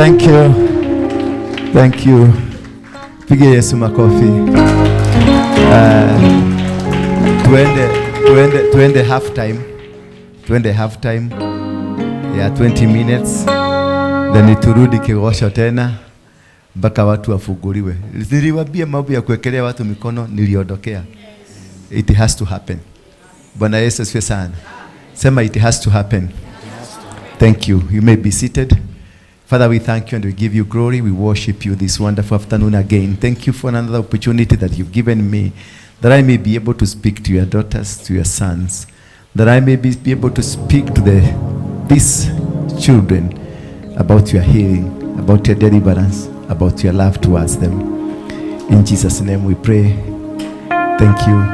Thank you. Thank you. Piga Yesu makofi. Tuende half time. Tuende half time. Ya 20 minutes. Then turudi kigosho tena mpaka watu wafunguliwe. Niliwaambia mambo ya kuwekelea watu mikono niliondokea. It has to happen. Bwana Yesu asifiwe sana. Sema it has to happen. Thank you. You may be seated. Father, we thank you and we give you glory. We worship you this wonderful afternoon again. Thank you for another opportunity that you've given me, that I may be able to speak to your daughters, to your sons, that I may be able to speak to these children about your healing, about your deliverance, about your love towards them. In Jesus' name we pray. Thank you.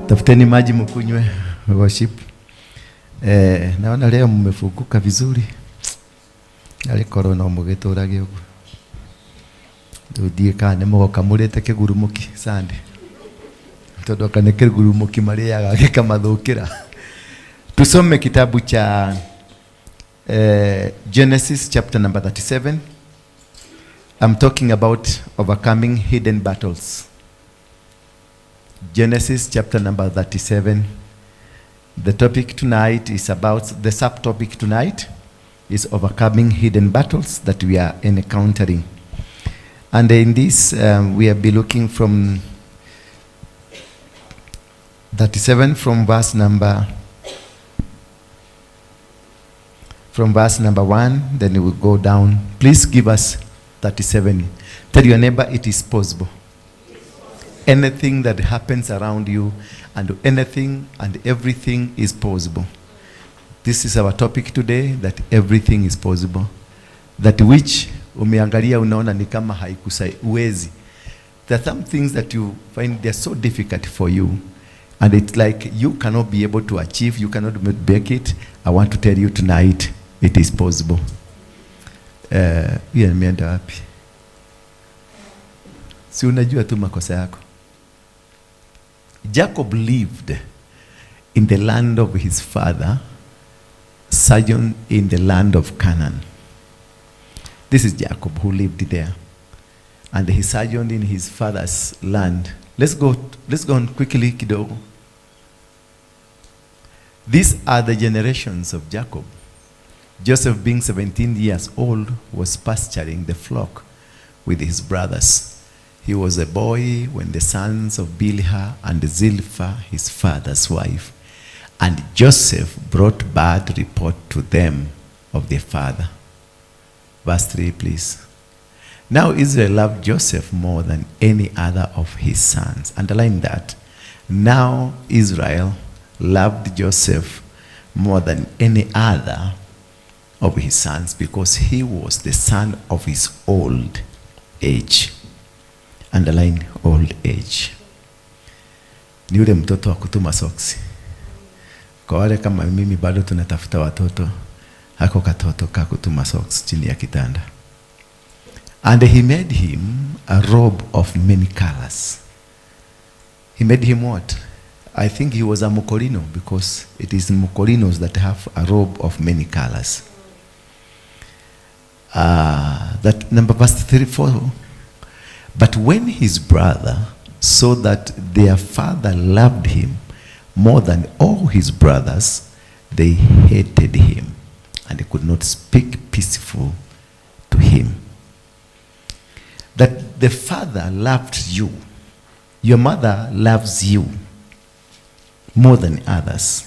Tafuteni maji mkunywe, worship. Naona leo mmefunguka vizuri. Ale corona mugiturage ugu. Ndudie kana mugoka murete kigurumuki sande. Todo kana kigurumuki mariaga gikamathukira. Tusome kitabu cha Genesis chapter number 37. I'm talking about overcoming hidden battles. Genesis chapter number 37. The topic tonight is about, the subtopic tonight is overcoming hidden battles that we are encountering. And in this, we have been looking from 37 from verse number 1, then we will go down. Please give us 37. Tell your neighbor it is possible. Anything that happens around you and anything and everything is possible. This is our topic today, that everything is possible. That which umeangalia unaona ni kama haikusai uwezi. There are some things that you find they're so difficult for you and it's like you cannot be able to achieve, you cannot make it. I want to tell you tonight it is possible. Nimeenda wapi? Si unajua tu makosa yako. Jacob lived in the land of his father, sojourned in the land of Canaan. This is Jacob who lived there. And he sojourned in his father's land. Let's go on quickly, kidogo. These are the generations of Jacob. Joseph, being 17 years old, was pasturing the flock with his brothers. He was a boy when the sons of Bilhah and Zilpah, his father's wife, and Joseph brought bad report to them of their father. Verse 3, please. Now Israel loved Joseph more than any other of his sons. Underline that. Now Israel loved Joseph more than any other of his sons because he was the son of his old age. Underline old age. Ni ule mtoto wa kutuma soksi. Kwa wale kama mimi bado tunatafuta watoto, hako katoto ka kutuma socks chini ya kitanda. And he made him a robe of many colors. He made him what? I think he was a Mokolino because it is Mokolinos that have a robe of many colors. That number verse 34. But when his brother saw that their father loved him more than all his brothers, they hated him and they could not speak peaceful to him. That the father loved you, your mother loves you more than others.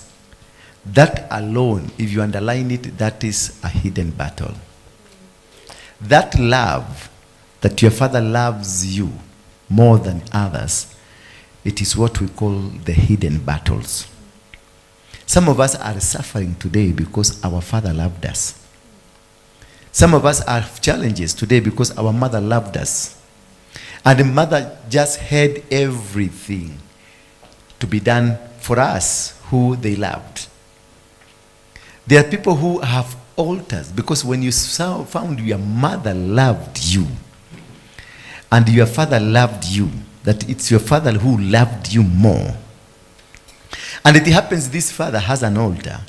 That alone, if you underline it, that is a hidden battle. That love, that your father loves you more than others, it is what we call the hidden battles. Some of us are suffering today because our father loved us. Some of us have challenges today because our mother loved us. And the mother just had everything to be done for us who they loved. There are people who have altars because when you found your mother loved you and your father loved you, that it's your father who loved you more. And it happens this father has an altar.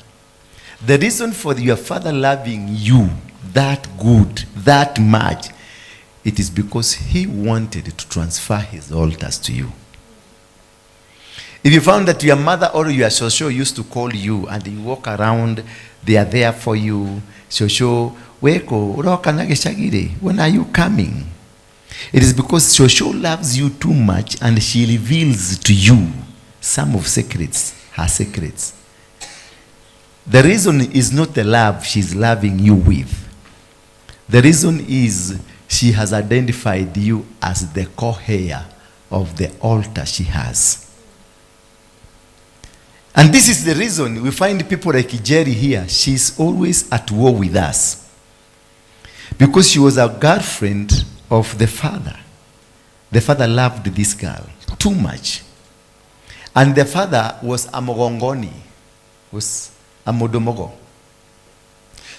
The reason for your father loving you that good, that much, it is because he wanted to transfer his altars to you. If you found that your mother or your shosho used to call you and you walk around, they are there for you, shosho, weko, uroka nageshagire, when are you coming? It is because shosho loves you too much and she reveals to you some of secrets, her secrets. The reason is not the love she's loving you with. The reason is she has identified you as the co-heir of the altar she has. And this is the reason we find people like Jerry here. She's always at war with us. Because she was a girlfriend of the father. The father loved this girl too much. And the father was a mogongoni, was a modomogo.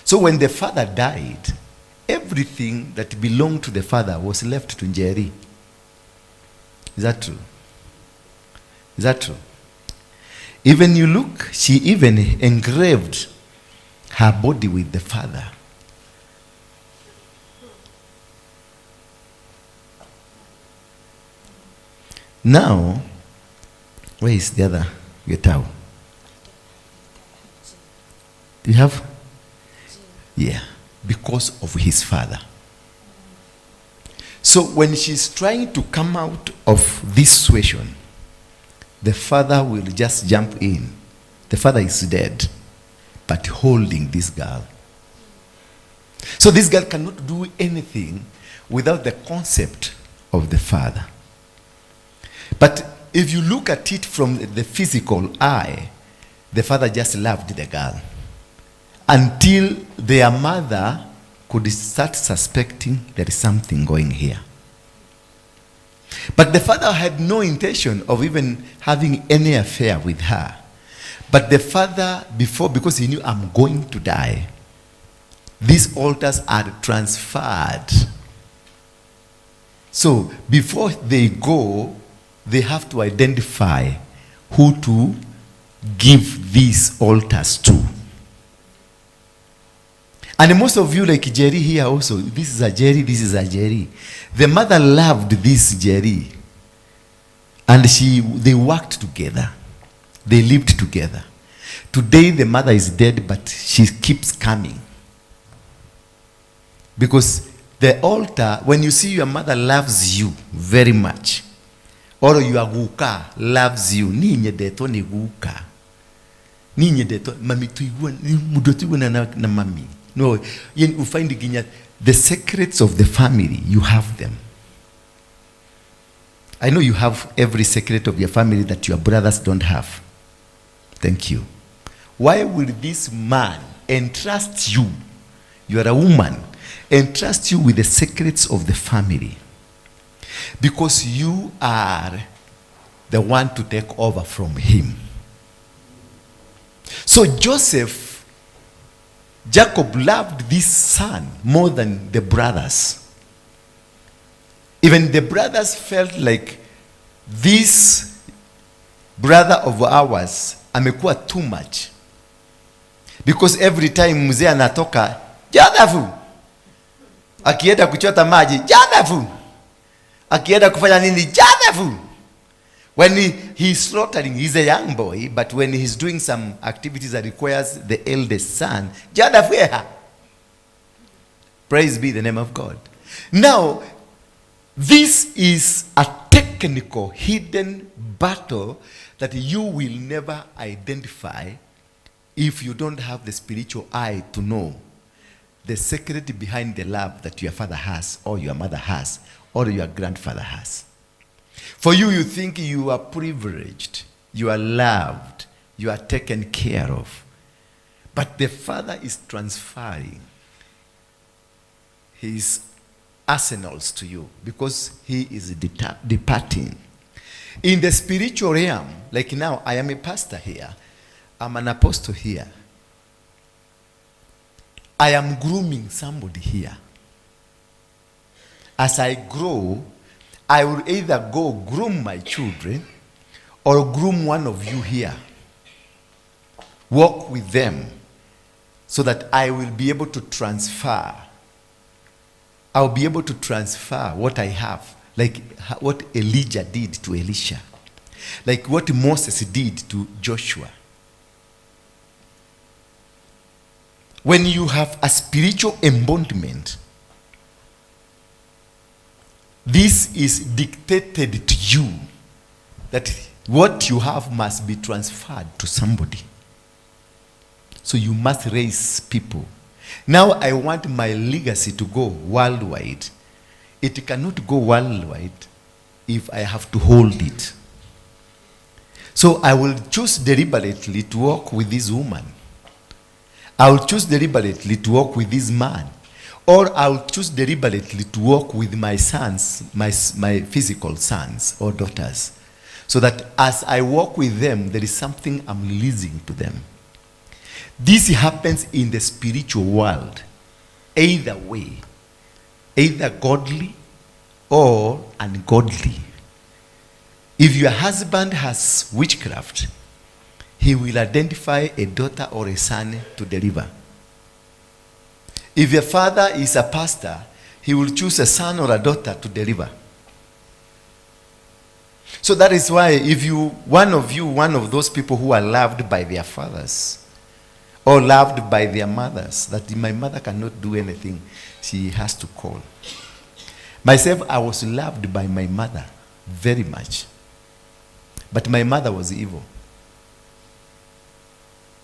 So when the father died, everything that belonged to the father was left to Jerry. Is that true? Is that true? Even you look, she even engraved her body with the father. Now, where is the other guitar? Do you have? Yeah, because of his father. So when she's trying to come out of this situation, the father will just jump in. The father is dead, but holding this girl. So this girl cannot do anything without the concept of the father. But if you look at it from the physical eye, the father just loved the girl until their mother could start suspecting there is something going here. But the father had no intention of even having any affair with her. But the father, because he knew, I'm going to die, these altars are transferred. So before they go, they have to identify who to give these altars to. And most of you, like Jerry here also, this is a Jerry, this is a Jerry. The mother loved this Jerry. And they worked together. They lived together. Today the mother is dead, but she keeps coming. Because the altar, when you see your mother loves you very much, or your guka loves you, ninye deto ni guka. Ninye deto, mami tuiguan, mudotuiguan na mami. No, you find the secrets of the family, you have them. I know you have every secret of your family that your brothers don't have. Thank you. Why will this man entrust you? You are a woman. Entrust you with the secrets of the family. Because you are the one to take over from him. So Jacob loved this son more than the brothers. Even the brothers felt like this brother of ours amekuwa too much. Because every time mzee anatoka, Jadafu. Akienda kuchota maji, Jadafu. Akienda kufanya nini, Jadafu. When he's slaughtering, he's a young boy, but when he's doing some activities that requires the eldest son, Jadafu. Praise be the name of God. Now, this is a technical hidden battle that you will never identify if you don't have the spiritual eye to know the secret behind the love that your father has, or your mother has, or your grandfather has. For you, you think you are privileged, you are loved, you are taken care of. But the father is transferring his arsenals to you because he is departing. In the spiritual realm, like now, I am a pastor here, I'm an apostle here. I am grooming somebody here. As I grow, I will either go groom my children or groom one of you here. Walk with them so that I will be able to transfer I'll be able to transfer what I have, like what Elijah did to Elisha, like what Moses did to Joshua. When you have a spiritual embodiment, this is dictated to you, that what you have must be transferred to somebody. So you must raise people. Now I want my legacy to go worldwide. It cannot go worldwide if I have to hold it. So I will choose deliberately to walk with this woman. I will choose deliberately to walk with this man. Or I will choose deliberately to walk with my sons, my physical sons or daughters. So that as I walk with them, there is something I'm releasing to them. This happens in the spiritual world, either way, either godly or ungodly. If your husband has witchcraft, he will identify a daughter or a son to deliver. If your father is a pastor, he will choose a son or a daughter to deliver. So that is why if one of those people who are loved by their fathers, or loved by their mothers, that my mother cannot do anything, she has to call. Myself, I was loved by my mother very much. But my mother was evil.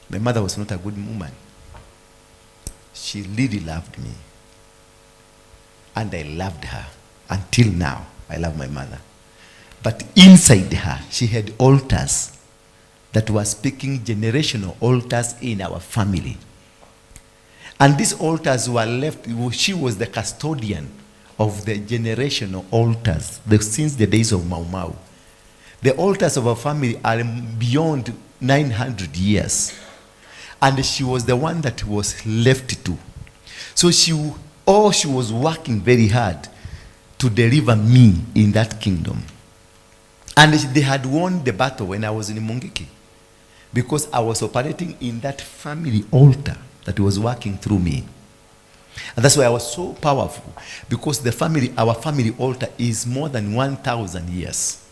My mother was not a good woman. She really loved me. And I loved her. Until now, I love my mother. But inside her, she had altars that were speaking, generational altars in our family. And these altars were left, she was the custodian of the generational altars since the days of Mau Mau. The altars of our family are beyond 900 years. And she was the one that was left to. So she was working very hard to deliver me in that kingdom. And they had won the battle when I was in Mungiki, because I was operating in that family altar that was working through me. And that's why I was so powerful, because our family altar is more than 1,000 years.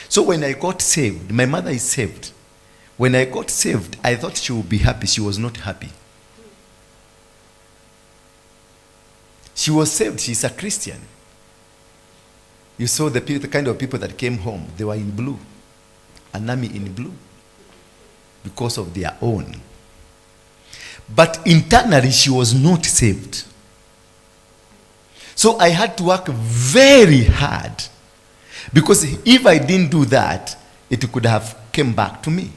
So when I got saved, my mother is saved. When I got saved, I thought she would be happy. She was not happy. She was saved. She's a Christian. You saw the kind of people that came home. They were in blue. An army in blue. Because of their own. But internally, she was not saved. So I had to work very hard. Because if I didn't do that, it could have come back to me.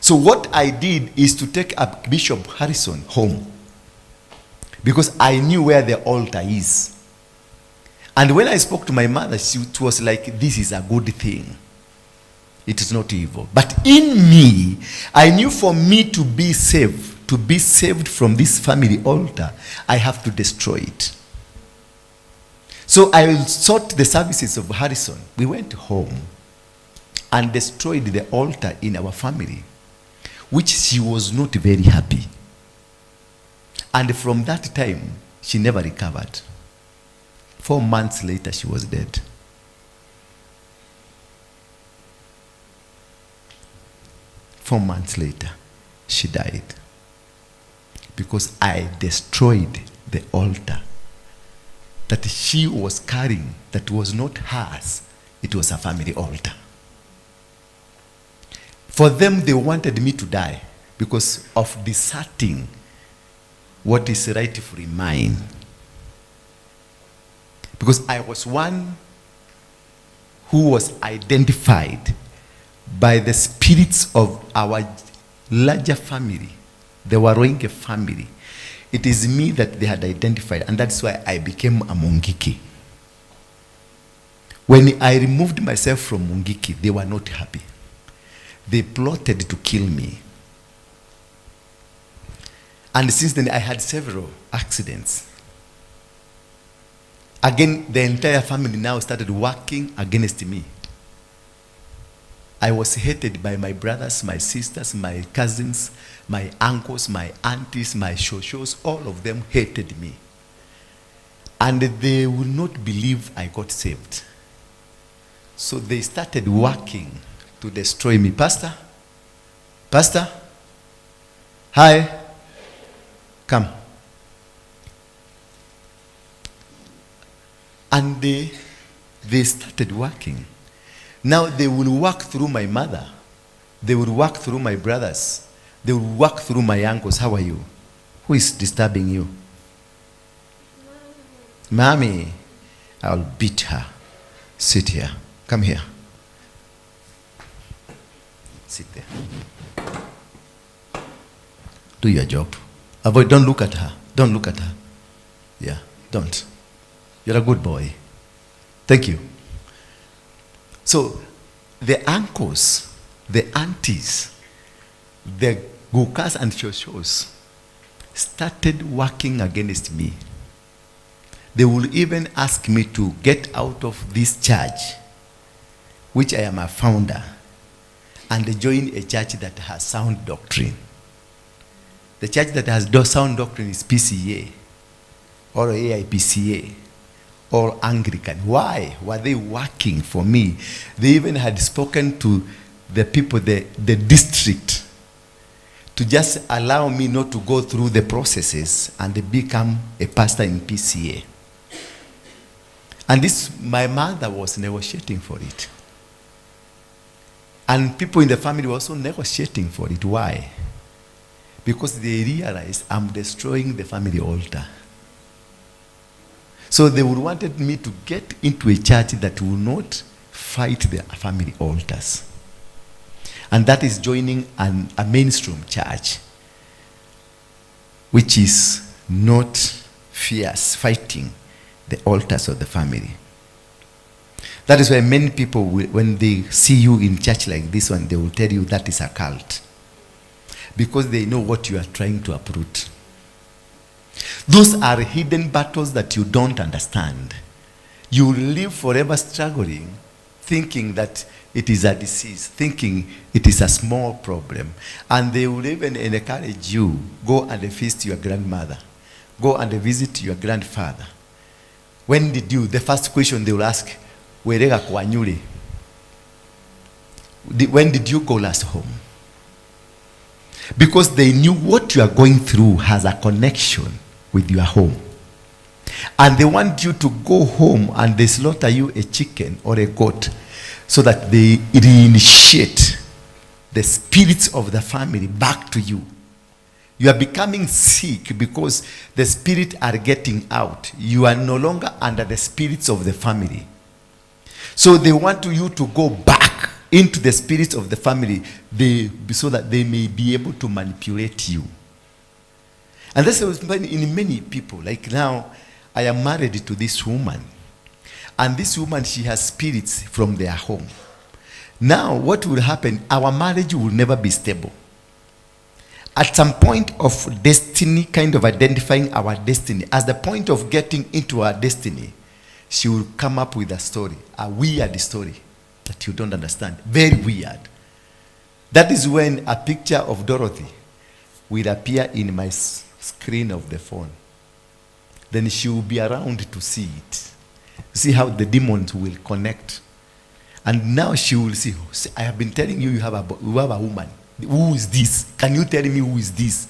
So what I did is to take up Bishop Harrison home. Because I knew where the altar is. And when I spoke to my mother, it was like, this is a good thing. It is not evil. But in me, I knew for me to be saved from this family altar, I have to destroy it. So I sought the services of Harrison. We went home and destroyed the altar in our family, which she was not very happy. And from that time, she never recovered. 4 months later, she was dead. Four months later, she died. Because I destroyed the altar that she was carrying, that was not hers. It was a family altar. For them, they wanted me to die because of deserting what is rightfully mine. Because I was one who was identified by the spirits of our larger family, the Waruinge family. It is me that they had identified, and that's why I became a Mungiki. When I removed myself from Mungiki, they were not happy. They plotted to kill me. And since then, I had several accidents. Again, the entire family now started working against me. I was hated by my brothers, my sisters, my cousins, my uncles, my aunties, my shoshos. All of them hated me. And they will not believe I got saved. So they started working to destroy me. Pastor? Pastor? Hi. Come. And they started working. Now they will work through my mother. They will work through my brothers. They will work through my uncles. How are you? Who is disturbing you? Mommy. I'll beat her. Sit here. Come here. Sit there. Do your job. Avoid, don't look at her. Don't look at her. Yeah, don't. You're a good boy. Thank you. So, the uncles, the aunties, the gukas and shoshos started working against me. They will even ask me to get out of this church, which I am a founder, and join a church that has sound doctrine. The church that has sound doctrine is PCA, or AIPCA, or Anglican. Why were they working for me? They even had spoken to the people, the district, to just allow me not to go through the processes and become a pastor in PCA. And this, my mother was negotiating for it. And people in the family were also negotiating for it. Why? Because they realized I'm destroying the family altar. So they would wanted me to get into a church that will not fight the family altars. And that is joining a mainstream church, which is not fierce, fighting the altars of the family. That is why many people, when they see you in church like this one, they will tell you that is a cult. Because they know what you are trying to uproot. Those are hidden battles that you don't understand. You will live forever struggling, thinking that it is a disease, thinking it is a small problem. And they will even encourage you, go and visit your grandmother. Go and visit your grandfather. When did you, the first question they will ask, Werega kwanyule? When did you go last home? Because they knew what you are going through has a connection with your home. And they want you to go home and they slaughter you a chicken or a goat so that they reinitiate the spirits of the family back to you. You are becoming sick because the spirits are getting out. You are no longer under the spirits of the family. So they want you to go back into the spirits of the family so that they may be able to manipulate you. And this is in many people. Like now, I am married to this woman. And this woman, she has spirits from their home. Now, what will happen? Our marriage will never be stable. At some point of destiny, kind of identifying our destiny, as the point of getting into our destiny, she will come up with a story, a weird story that you don't understand. Very weird. That is when a picture of Dorothy will appear in my screen of the phone. Then she will be around to see it. See how the demons will connect. And now she will see, I have been telling you, you have a woman. Who is this? Can you tell me who is this?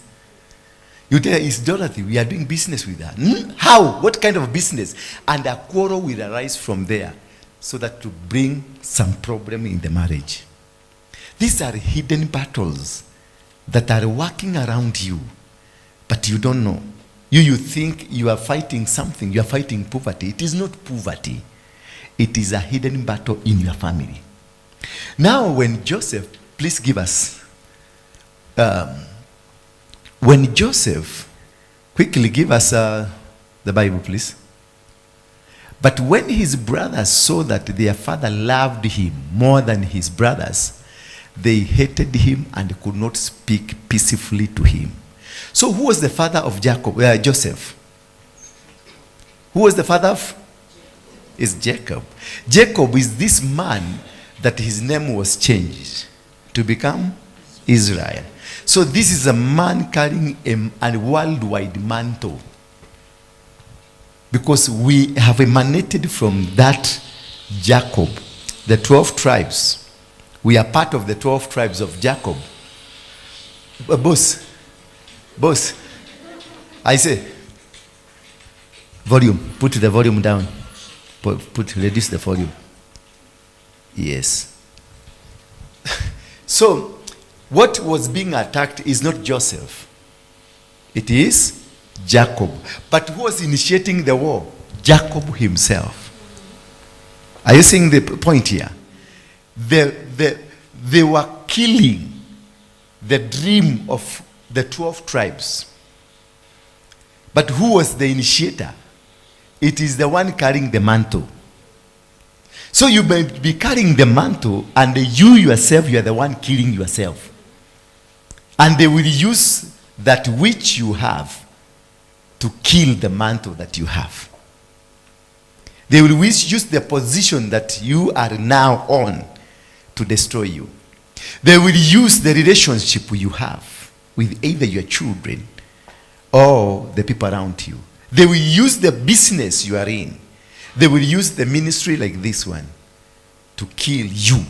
You tell her, it's Dorothy. We are doing business with her. How? What kind of business? And a quarrel will arise from there so that to bring some problem in the marriage. These are hidden battles that are working around you, but you don't know. You think you are fighting something. You are fighting poverty. It is not poverty. It is a hidden battle in your family. Now, when Joseph, please give us, when Joseph, quickly give us the Bible, please. But when his brothers saw that their father loved him more than his brothers, they hated him and could not speak peacefully to him. So who was the father of Joseph? Who was the father of? Is Jacob. Jacob is this man that his name was changed to become Israel. So this is a man carrying a worldwide mantle. Because we have emanated from that Jacob, the 12 tribes. We are part of the 12 tribes of Jacob. Boss, I say, volume, put the volume down. Reduce the volume. Yes. So, what was being attacked is not Joseph. It is Jacob. But who was initiating the war? Jacob himself. Are you seeing the point here? They were killing the dream of the 12 tribes. But who was the initiator? It is the one carrying the mantle. So you may be carrying the mantle, and you yourself, you are the one killing yourself. And they will use that which you have to kill the mantle that you have. They will use the position that you are now on to destroy you. They will use the relationship you have with either your children or the people around you. They will use the business you are in. They will use the ministry like this one to kill you.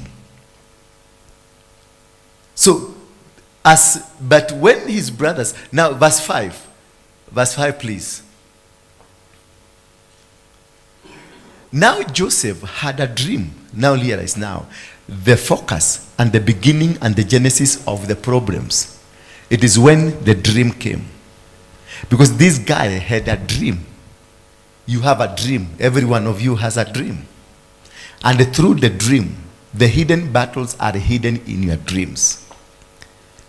So, but when his brothers, now verse 5 please. Now Joseph had a dream. Now realize now the focus and the beginning and the genesis of the problems. It is when the dream came. Because this guy had a dream. You have a dream. Every one of you has a dream. And through the dream, the hidden battles are hidden in your dreams.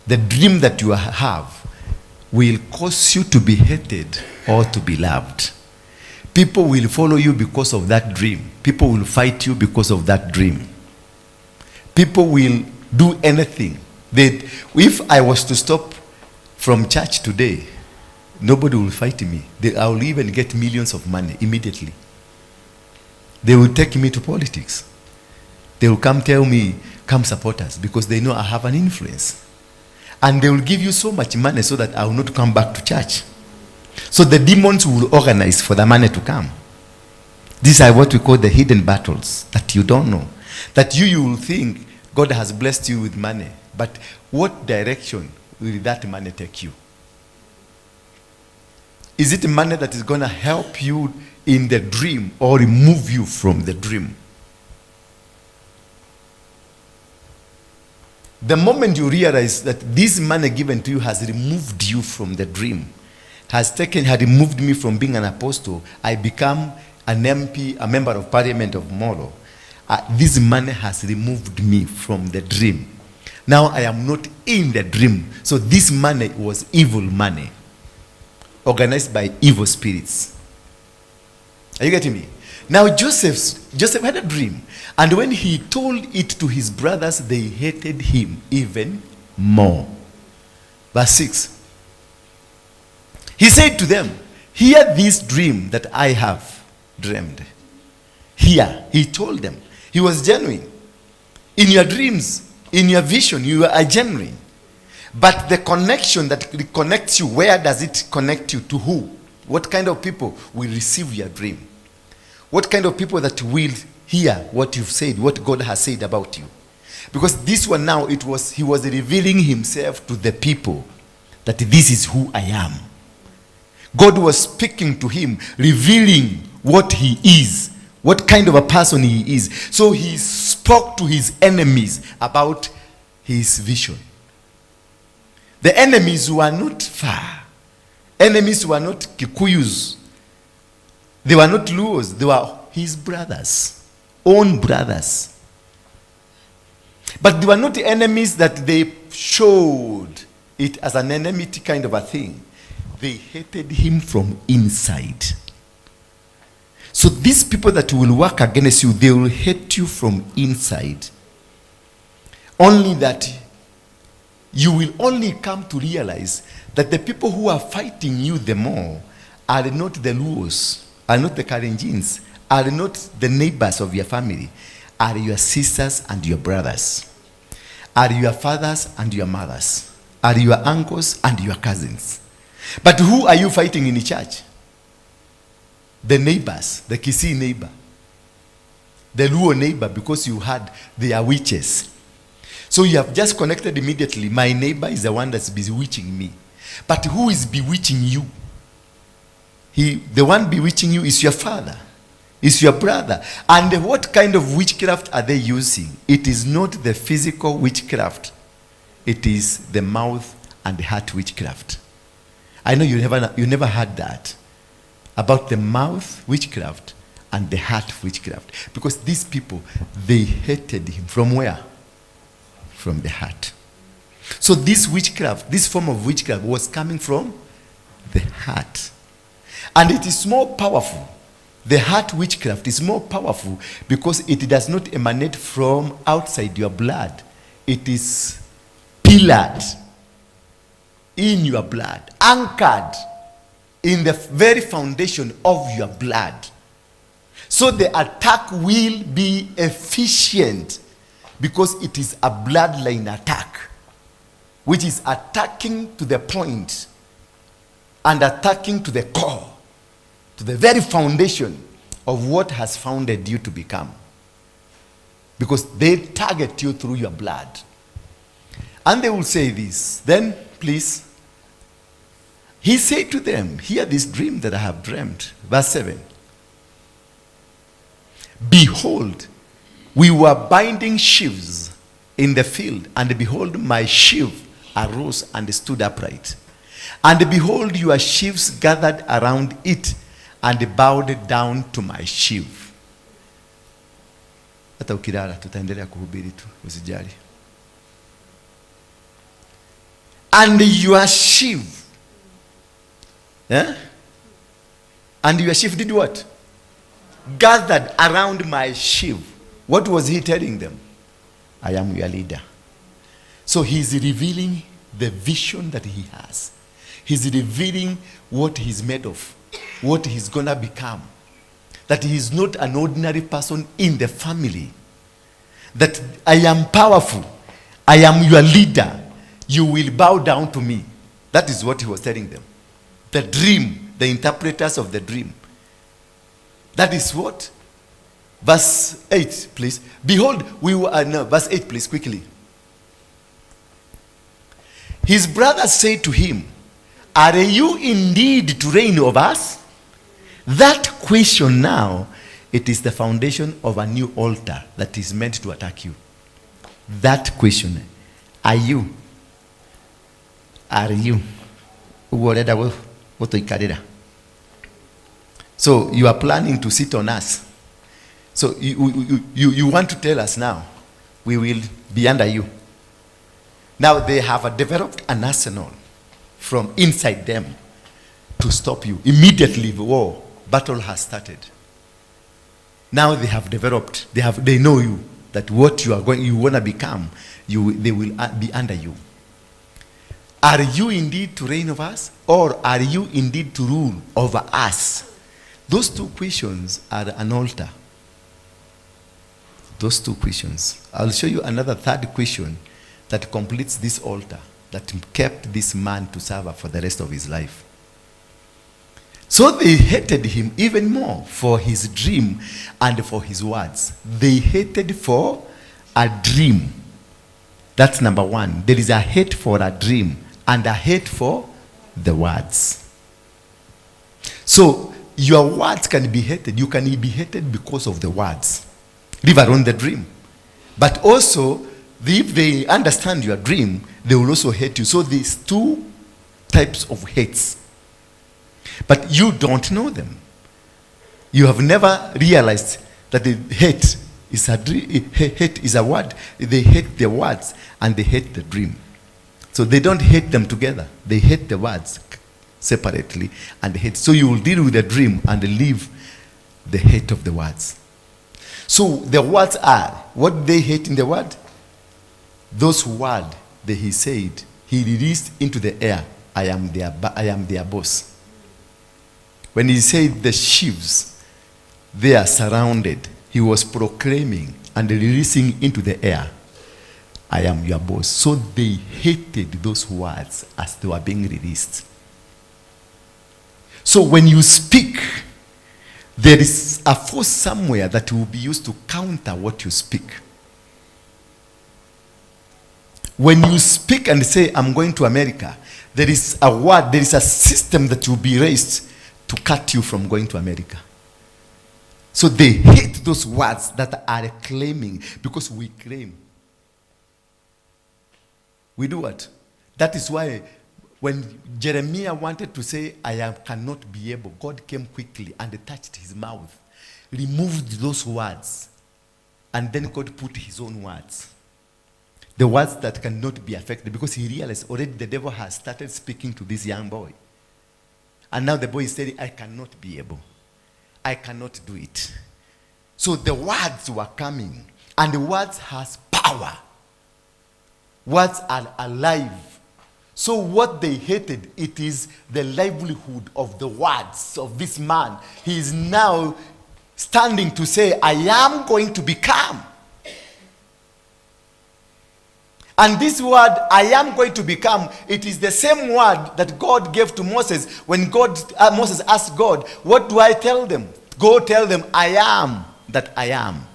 The dream that you have will cause you to be hated or to be loved. People will follow you because of that dream. People will fight you because of that dream. People will do anything. If I was to stop from church today, nobody will fight me. I will even get millions of money immediately. They will take me to politics. They will come tell me, come support us, because they know I have an influence. And they will give you so much money so that I will not come back to church. So the demons will organize for the money to come. These are what we call the hidden battles that you don't know. That you will think God has blessed you with money. But what direction will that money take you? Is it money that is going to help you in the dream or remove you from the dream? The moment you realize that this money given to you has removed you from the dream, had removed me from being an apostle, I become an MP, a member of parliament of Moro. This money has removed me from the dream. Now I am not in the dream. So this money was evil money, organized by evil spirits. Are you getting me? Now Joseph had a dream, and when he told it to his brothers, they hated him even more. Verse 6. He said to them, hear this dream that I have dreamed. Here, he told them. He was genuine. In your dreams, in your vision, you are genuine. But the connection that connects you, where does it connect you to who? What kind of people will receive your dream? What kind of people that will hear what you've said, what God has said about you? Because this one now, he was revealing himself to the people that this is who I am. God was speaking to him, revealing what he is, what kind of a person he is. So he spoke to his enemies about his vision. The enemies were not far. Enemies were not Kikuyus. They were not Luos. They were his brothers, own brothers. But they were not enemies that they showed it as an enmity kind of a thing. They hated him from inside. So these people that will work against you, they will hate you from inside. Only that you will only come to realize that the people who are fighting you the more are not the Luos, are not the Kalenjins, are not the neighbors of your family, are your sisters and your brothers, are your fathers and your mothers, are your uncles and your cousins. But who are you fighting in the church? the neighbors, the Kisii neighbor, the Luo neighbor, because you had they are witches. So you have just connected immediately. My neighbor is the one that's bewitching me. But who is bewitching you? The one bewitching you is your father, is your brother. And what kind of witchcraft are they using? It is not the physical witchcraft. It is the mouth and the heart witchcraft. I know you never heard that about the mouth witchcraft and the heart witchcraft, because these people, they hated him from where? From the heart. So this witchcraft, this form of witchcraft was coming from the heart. And it is more powerful. The heart witchcraft is more powerful because it does not emanate from outside your blood. It is pillared in your blood, anchored in the very foundation of your blood. So the attack will be efficient because it is a bloodline attack, which is attacking to the point and attacking to the core, to the very foundation of what has founded you to become. Because they target you through your blood. And they will say this, then please, he said to them, hear this dream that I have dreamt. Verse 7. Behold, we were binding sheaves in the field, and behold, my sheaf arose and stood upright. And behold, your sheaves gathered around it and bowed down to my sheaf. Hata ukilala tutaendelea kuhubiri tu, usijali. And your sheaf, and your sheaf did what? Gathered around my sheaf. What was he telling them? I am your leader. So he's revealing the vision that he has. He's revealing what he's made of, what he's gonna become. That he is not an ordinary person in the family. That I am powerful. I am your leader. You will bow down to me. That is what he was telling them. The dream, the interpreters of the dream. That is what? Verse 8, please. Behold, we were, no, verse 8, please, quickly. His brother said to him, are you indeed to reign over us? That question now, it is the foundation of a new altar that is meant to attack you. That question, are you? Are you? So you are planning to sit on us. So you want to tell us now, we will be under you. Now they have developed an arsenal from inside them to stop you. Immediately the war, battle has started. Now they have developed, they know you, that what you want to become, they will be under you. Are you indeed to reign over us, or are you indeed to rule over us? Those two questions are an altar. Those two questions. I'll show you another third question that completes this altar, that kept this man to serve for the rest of his life. So they hated him even more for his dream and for his words. They hated for a dream. That's number one. There is a hate for a dream and a hate for the words. So your words can be hated. You can be hated because of the words. Leave alone the dream. But also, if they understand your dream, they will also hate you. So there's two types of hates. But you don't know them. You have never realized that the hate is a word. They hate the words and they hate the dream. So they don't hate them together. They hate the words separately and hate. So you will deal with the dream and leave the hate of the words. So the words are, what they hate in the word? Those words that he said, he released into the air, I am their boss. When he said the sheaves, they are surrounded, he was proclaiming and releasing into the air, I am your boss. So they hated those words as they were being released. So when you speak, there is a force somewhere that will be used to counter what you speak. When you speak and say, I'm going to America, there is a word, there is a system that will be raised to cut you from going to America. So they hate those words that are claiming, because we claim. We do what? That is why when Jeremiah wanted to say, cannot be able, God came quickly and touched his mouth, removed those words, and then God put his own words. The words that cannot be affected, because he realized already the devil has started speaking to this young boy. And now the boy is saying, I cannot be able. I cannot do it. So the words were coming, and the words has power. Words are alive. So what they hated, it is the livelihood of the words of this man. He is now standing to say, I am going to become. And this word, I am going to become, it is the same word that God gave to Moses when Moses asked God, what do I tell them? Go tell them, I am that I am.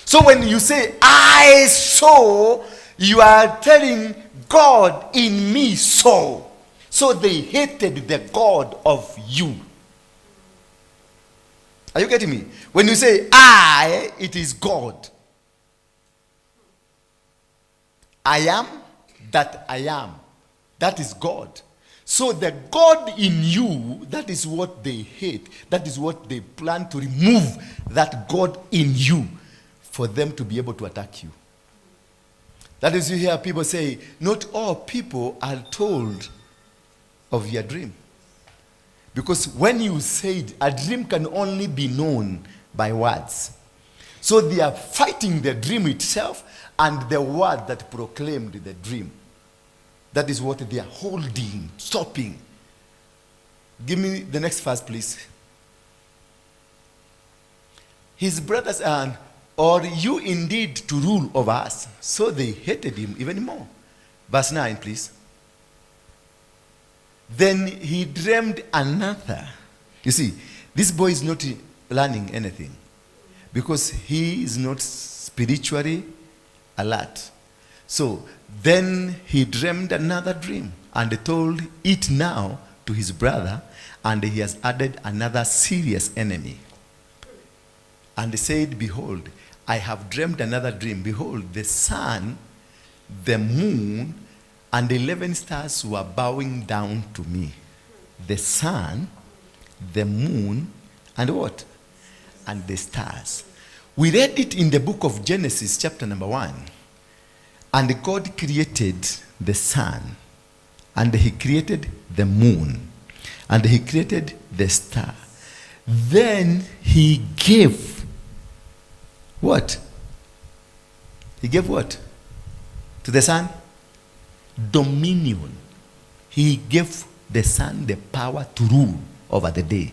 So when you say, I saw, you are telling God in me saw. So they hated the God of you. Are you getting me? When you say, I, it is God. I am that I am. That is God. So the God in you, that is what they hate. That is what they plan to remove, that God in you, for them to be able to attack you. That is, you hear people say, not all people are told of your dream. Because when you say it, a dream can only be known by words. So they are fighting the dream itself and the word that proclaimed the dream. That is what they are holding, stopping. Give me the next verse, please. His brothers or you indeed to rule over us. So they hated him even more. Verse 9, please. Then he dreamed another. You see, this boy is not learning anything, because he is not spiritually alert. So then he dreamed another dream and told it now to his brother, and he has added another serious enemy. And he said, behold, I have dreamed another dream. Behold, the sun, the moon, and 11 stars were bowing down to me. The sun, the moon, and what? And the stars. We read it in the book of Genesis, chapter number 1. And God created the sun, and he created the moon, and he created the star. Then he gave what? He gave what? To the sun? Dominion. He gave the sun the power to rule over the day.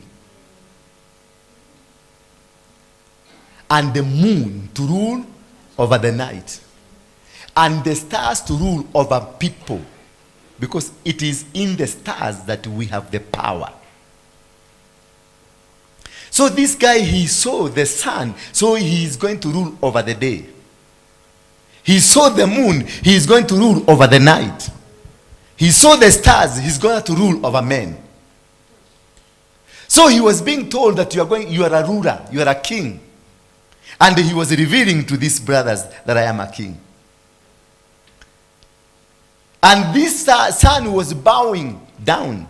And the moon to rule over the night. And the stars to rule over people. Because it is in the stars that we have the power. So this guy, he saw the sun, so he is going to rule over the day. He saw the moon, he is going to rule over the night. He saw the stars, he's going to rule over men. So he was being told that you are a ruler, you are a king. And he was revealing to these brothers that I am a king. And this sun was bowing down.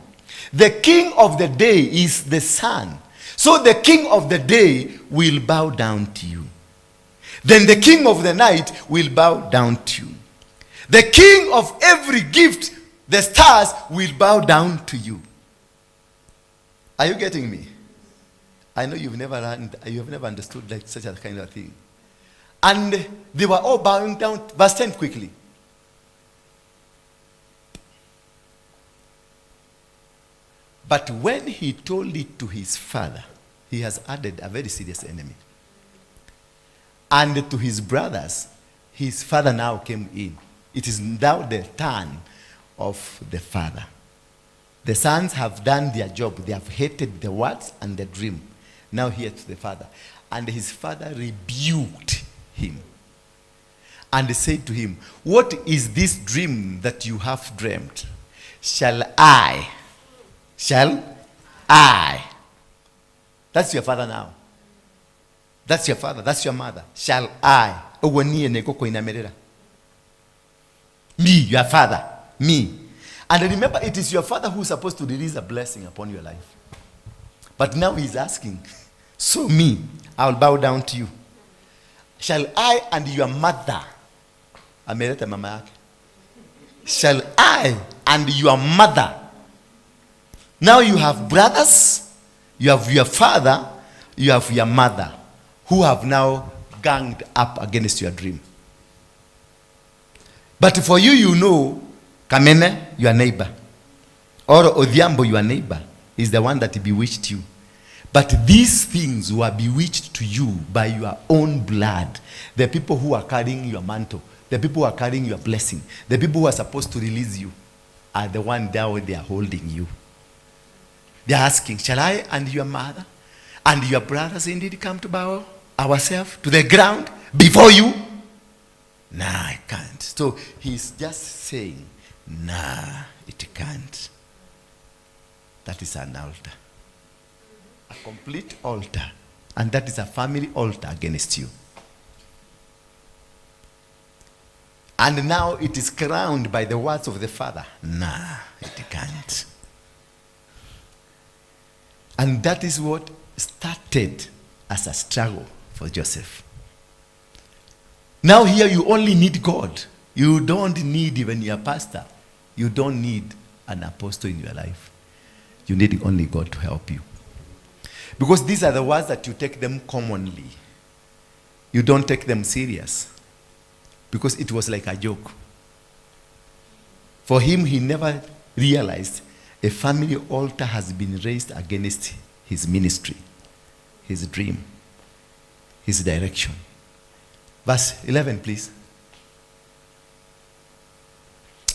The king of the day is the sun. So the king of the day will bow down to you. Then the king of the night will bow down to you. The king of every gift, the stars, will bow down to you. Are you getting me? I know you have never understood like such a kind of thing. And they were all bowing down. Verse 10 quickly. But when he told it to his father, he has added a very serious enemy. And to his brothers, his father now came in. It is now the turn of the father. The sons have done their job. They have hated the words and the dream. Now here to the father. And his father rebuked him and said to him, what is this dream that you have dreamt? Shall I? That's your father now. That's your father. That's your mother. Shall I? Me, your father. Me. And remember, it is your father who is supposed to release a blessing upon your life. But now he's asking, so me, I will bow down to you. Shall I and your mother, ameleta mama yake, shall I and your mother, now you have brothers, you have your father, you have your mother, who have now ganged up against your dream. But for you, you know, Kamene, your neighbor, or Odhiambo, your neighbor, is the one that bewitched you. But these things were bewitched to you by your own blood. The people who are carrying your mantle, the people who are carrying your blessing, the people who are supposed to release you, are the one there where they are holding you. They are asking, shall I and your mother and your brothers indeed come to bow ourselves to the ground before you? Nah, I can't. So he's just saying, nah, it can't. That is an altar. A complete altar. And that is a family altar against you. And now it is crowned by the words of the father. Nah, it can't. And that is what started as a struggle for Joseph. Now here you only need God. You don't need even your pastor. You don't need an apostle in your life. You need only God to help you. Because these are the words that you take them commonly. You don't take them serious. Because it was like a joke. For him, he never realized a family altar has been raised against his ministry, his dream, his direction. Verse 11, please.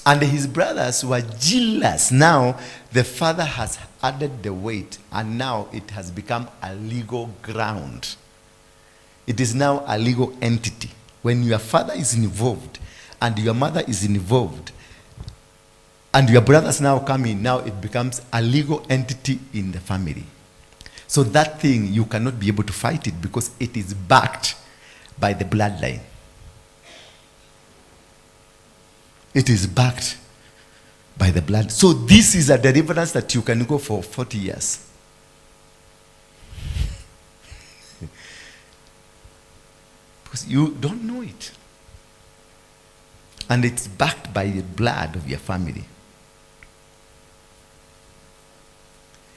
And his brothers were jealous. Now the father has added the weight, and now it has become a legal ground. It is now a legal entity. When your father is involved and your mother is involved and your brothers now come in, now it becomes a legal entity in the family. So that thing, you cannot be able to fight it because it is backed by the bloodline. It is backed by the blood. So this is a deliverance that you can go for 40 years. Because you don't know it. And it's backed by the blood of your family.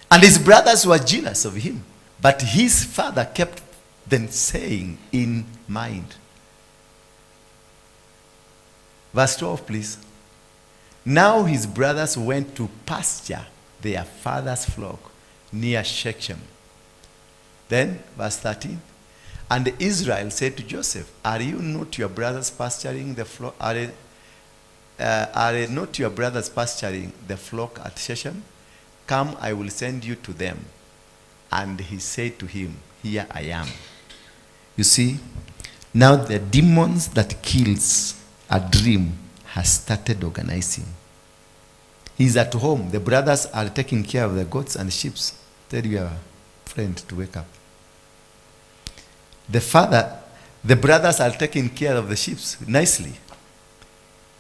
And his brothers were jealous of him. But his father kept them saying in mind. Verse 12, please. Now his brothers went to pasture their father's flock near Shechem. Then, verse 13. And Israel said to Joseph, are you not your brothers pasturing the flock? Are not your brothers pasturing the flock at Shechem? Come, I will send you to them. And he said to him, here I am. You see, now the demons that kills a dream has started organizing. He's at home. The brothers are taking care of the goats and sheep. Tell your friend to wake up. The brothers are taking care of the sheep nicely.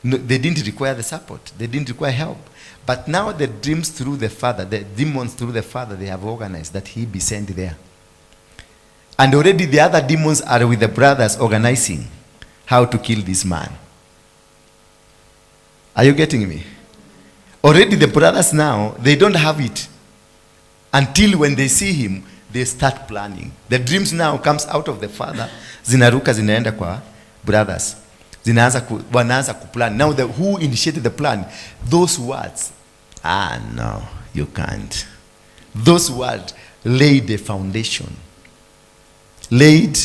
No, they didn't require the support. They didn't require help. But now the dreams through the father, the demons through the father, they have organized that he be sent there. And already the other demons are with the brothers organizing how to kill this man. Are you getting me? Already the brothers now, they don't have it. Until when they see him, they start planning. The dreams now comes out of the father. Zinaruka zinaenda kwa brothers. Wanaanza kuplan. Now who initiated the plan? Those words. No, you can't. Those words laid the foundation. Laid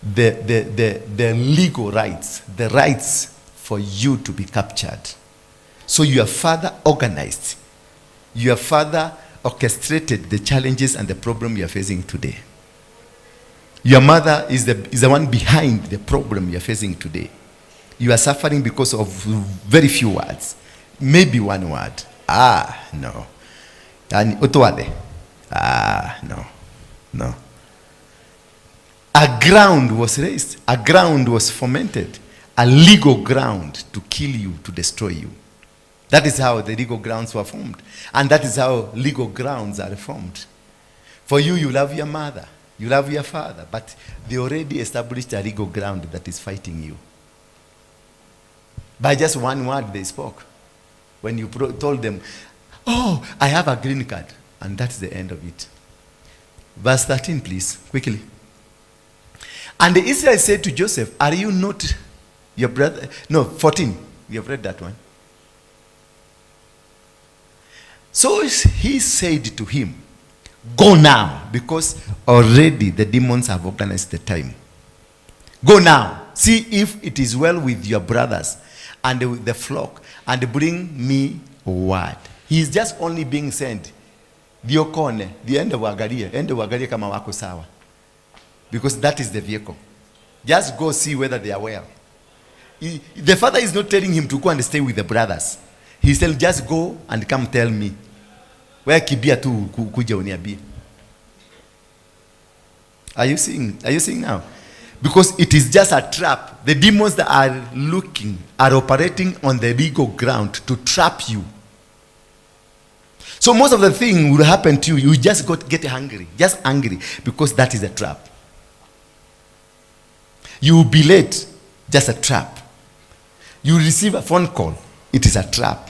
the legal rights. The rights for you to be captured. So your father organized. Your father orchestrated the challenges and the problem you are facing today. Your mother is the one behind the problem you're facing today. You are suffering because of very few words. Maybe one word. No. And utwade. No. No. A ground was raised. A ground was fomented. A legal ground to kill you, to destroy you. That is how the legal grounds were formed. And that is how legal grounds are formed. For you, you love your mother. You love your father. But they already established a legal ground that is fighting you. By just one word they spoke. When you told them, oh, I have a green card. And that's the end of it. Verse 13, please, quickly. And the Israelites said to Joseph, are you not your brother? No, 14. We have read that one. So he said to him, go now, because already the demons have organized the time. Go now, see if it is well with your brothers and with the flock, and bring me word. He is just only being sent. Diokone, the end of Wagaria kama wako sawa. Because that is the vehicle. Just go see whether they are well. The father is not telling him to go and stay with the brothers. He said, just go and come tell me. Where kibia tu kuja uniambie. Are you seeing? Are you seeing now? Because it is just a trap. The demons that are looking are operating on the legal ground to trap you. So most of the thing will happen to you. You just get hungry. Just angry. Because that is a trap. You will be late. Just a trap. You receive a phone call. It is a trap.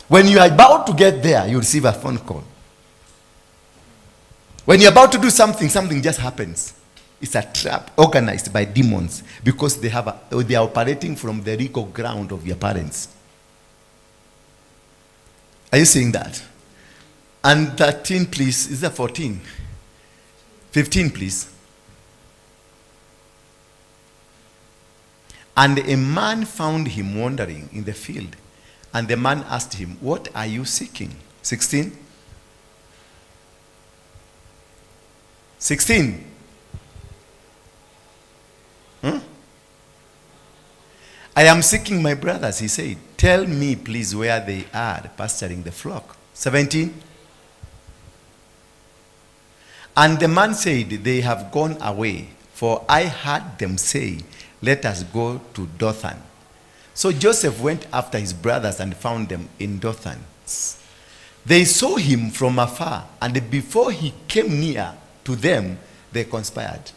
When you are about to get there, you receive a phone call. When you're about to do something, something just happens. It's a trap organized by demons because they are operating from the legal ground of your parents. Are you seeing that? And 13, please. Is that 14? 15, please. And a man found him wandering in the field. And the man asked him, what are you seeking? 16? 16. I am seeking my brothers, he said. Tell me, please, where they are pasturing the flock. 17. And the man said, they have gone away, for I heard them say, let us go to Dothan. So Joseph went after his brothers and found them in Dothan. They saw him from afar, and before he came near to them, they conspired.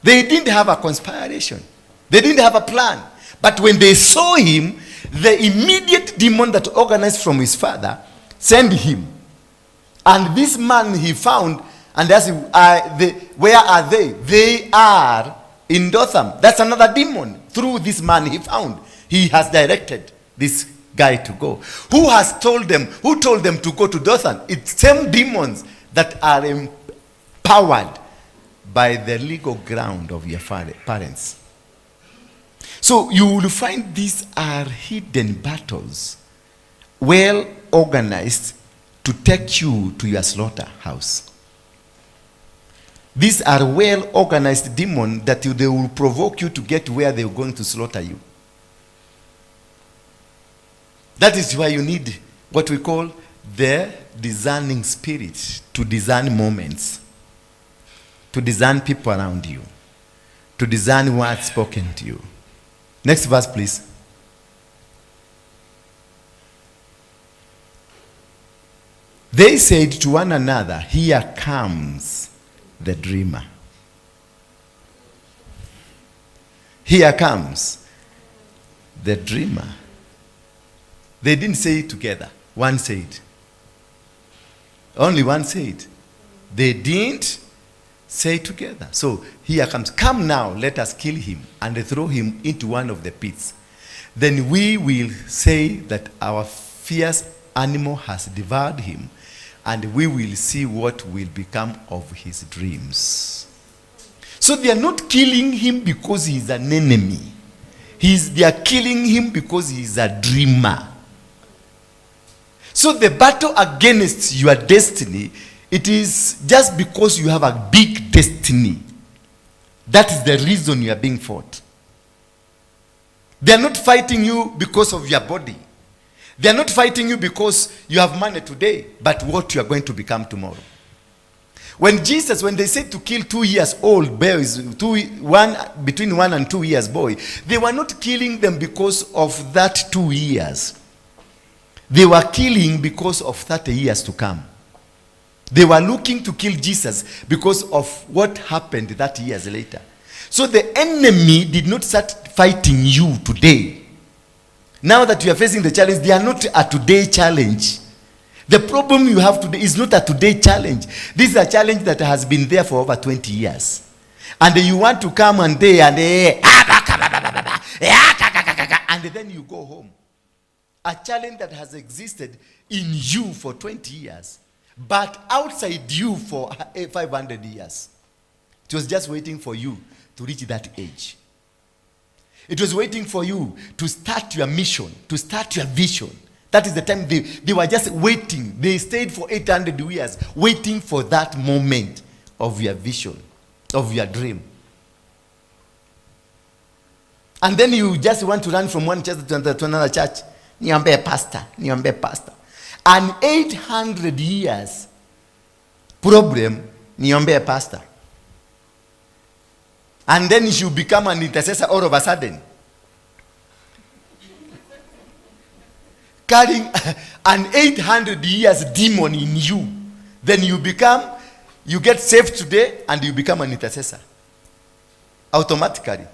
They didn't have a conspiration. They didn't have a plan. But when they saw him, the immediate demon that organized from his father sent him. And this man he found, and asked him, where are they? They are in Dothan. That's another demon. Through this man he found, he has directed this guy to go. Who has told them? Who told them to go to Dothan? It's same demons that are empowered by the legal ground of your parents. So you will find these are hidden battles, well organized to take you to your slaughterhouse. These are well organized demons that they will provoke you to get where they're going to slaughter you. That is why you need what we call the discerning spirit to discern moments, to discern people around you, to discern words spoken to you. Next verse, please. They said to one another, here comes the dreamer. Here comes the dreamer. They didn't say it together. One said. Only one said. They didn't say it together. So here comes. Come now, let us kill him and throw him into one of the pits. Then we will say that our fierce animal has devoured him, and we will see what will become of his dreams. So they are not killing him because he is an enemy. They are killing him because he is a dreamer. So the battle against your destiny, it is just because you have a big destiny. That is the reason you are being fought. They are not fighting you because of your body. They are not fighting you because you have money today, but what you are going to become tomorrow. When they said to kill 2 years old boys, between 1 and 2 years boy, they were not killing them because of that 2 years. They were killing because of 30 years to come. They were looking to kill Jesus because of what happened 30 years later. So the enemy did not start fighting you today. Now that you are facing the challenge, they are not a today challenge. The problem you have today is not a today challenge. This is a challenge that has been there for over 20 years. And you want to come and then you go home. A challenge that has existed in you for 20 years, but outside you for 500 years. It was just waiting for you to reach that age. It was waiting for you to start your mission, to start your vision. That is the time they were just waiting. They stayed for 800 years waiting for that moment of your vision, of your dream. And then you just want to run from one church to another church. Niombe pastor, niombe pastor. An 800 years problem, niombe pastor. And then you become an intercessor all of a sudden. Carrying an 800 years demon in you. Then you get saved today and you become an intercessor. Automatically.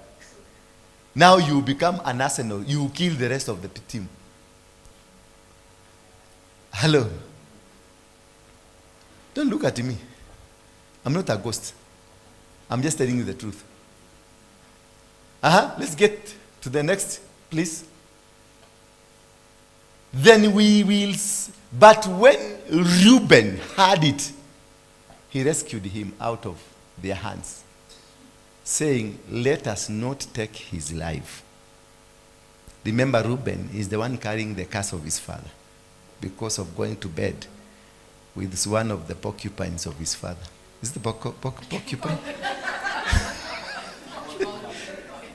Now you become an arsenal. You kill the rest of the team. Hello. Don't look at me. I'm not a ghost. I'm just telling you the truth. Let's get to the next, please. Then we will. But when Reuben heard it, he rescued him out of their hands, saying, "Let us not take his life." Remember, Reuben is the one carrying the curse of his father because of going to bed with one of the porcupines of his father. Is it the porcupine?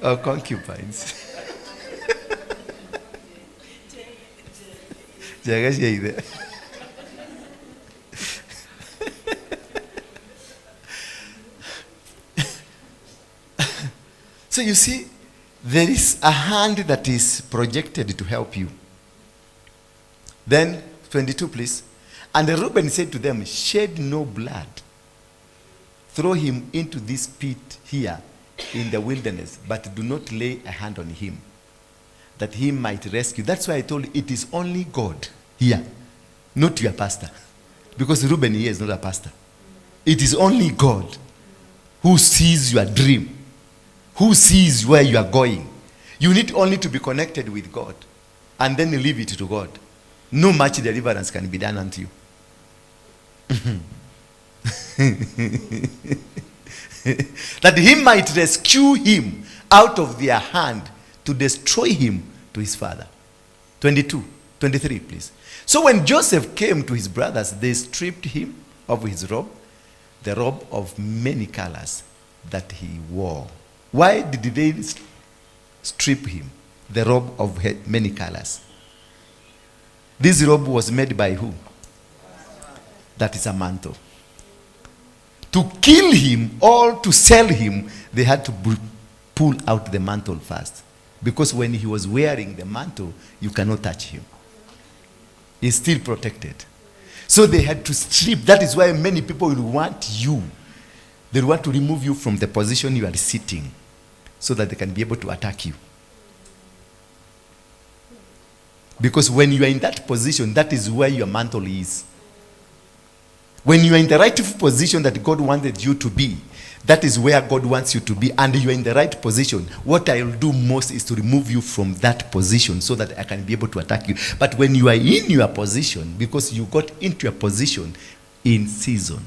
Or concubines? So you see, there is a hand that is projected to help you. Then 22, please. And Reuben said to them, "Shed no blood. Throw him into this pit here in the wilderness, but do not lay a hand on him, that he might rescue." That's why I told you it is only God here, not your pastor. Because Reuben here is not a pastor. It is only God who sees your dream, who sees where you are going. You need only to be connected with God and then leave it to God. No much deliverance can be done unto you. That he might rescue him out of their hand to destroy him to his father. 23, please. So when Joseph came to his brothers, they stripped him of his robe, the robe of many colors that he wore. Why did they strip him? The robe of many colors. This robe was made by who? That is a mantle. To kill him or to sell him, they had to pull out the mantle first. Because when he was wearing the mantle, you cannot touch him. He's still protected. So they had to strip. That is why many people will want you. They want to remove you from the position you are sitting so that they can be able to attack you. Because when you are in that position, that is where your mantle is. When you are in the rightful position that God wanted you to be, that is where God wants you to be, and you are in the right position. What I will do most is to remove you from that position so that I can be able to attack you. But when you are in your position, because you got into your position in season,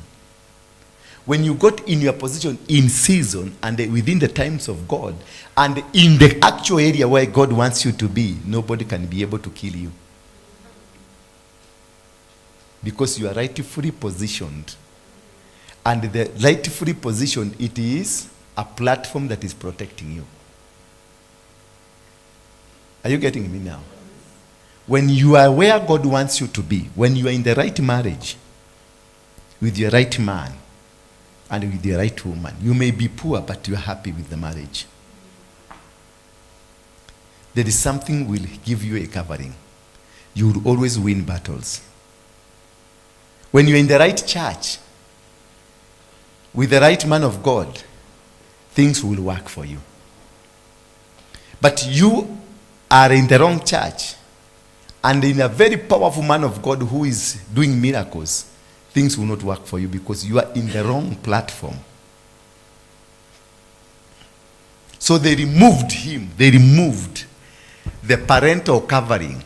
when you got in your position in season and within the times of God and in the actual area where God wants you to be, nobody can be able to kill you. Because you are rightfully positioned. And the rightfully positioned, it is a platform that is protecting you. Are you getting me now? When you are where God wants you to be, when you are in the right marriage, with your right man, and with the right woman, you may be poor, but you are happy with the marriage. There is something will give you a covering. You will always win battles. When you're in the right church, with the right man of God, things will work for you. But you are in the wrong church, and in a very powerful man of God who is doing miracles, things will not work for you because you are in the wrong platform. So they removed him. They removed the parental covering,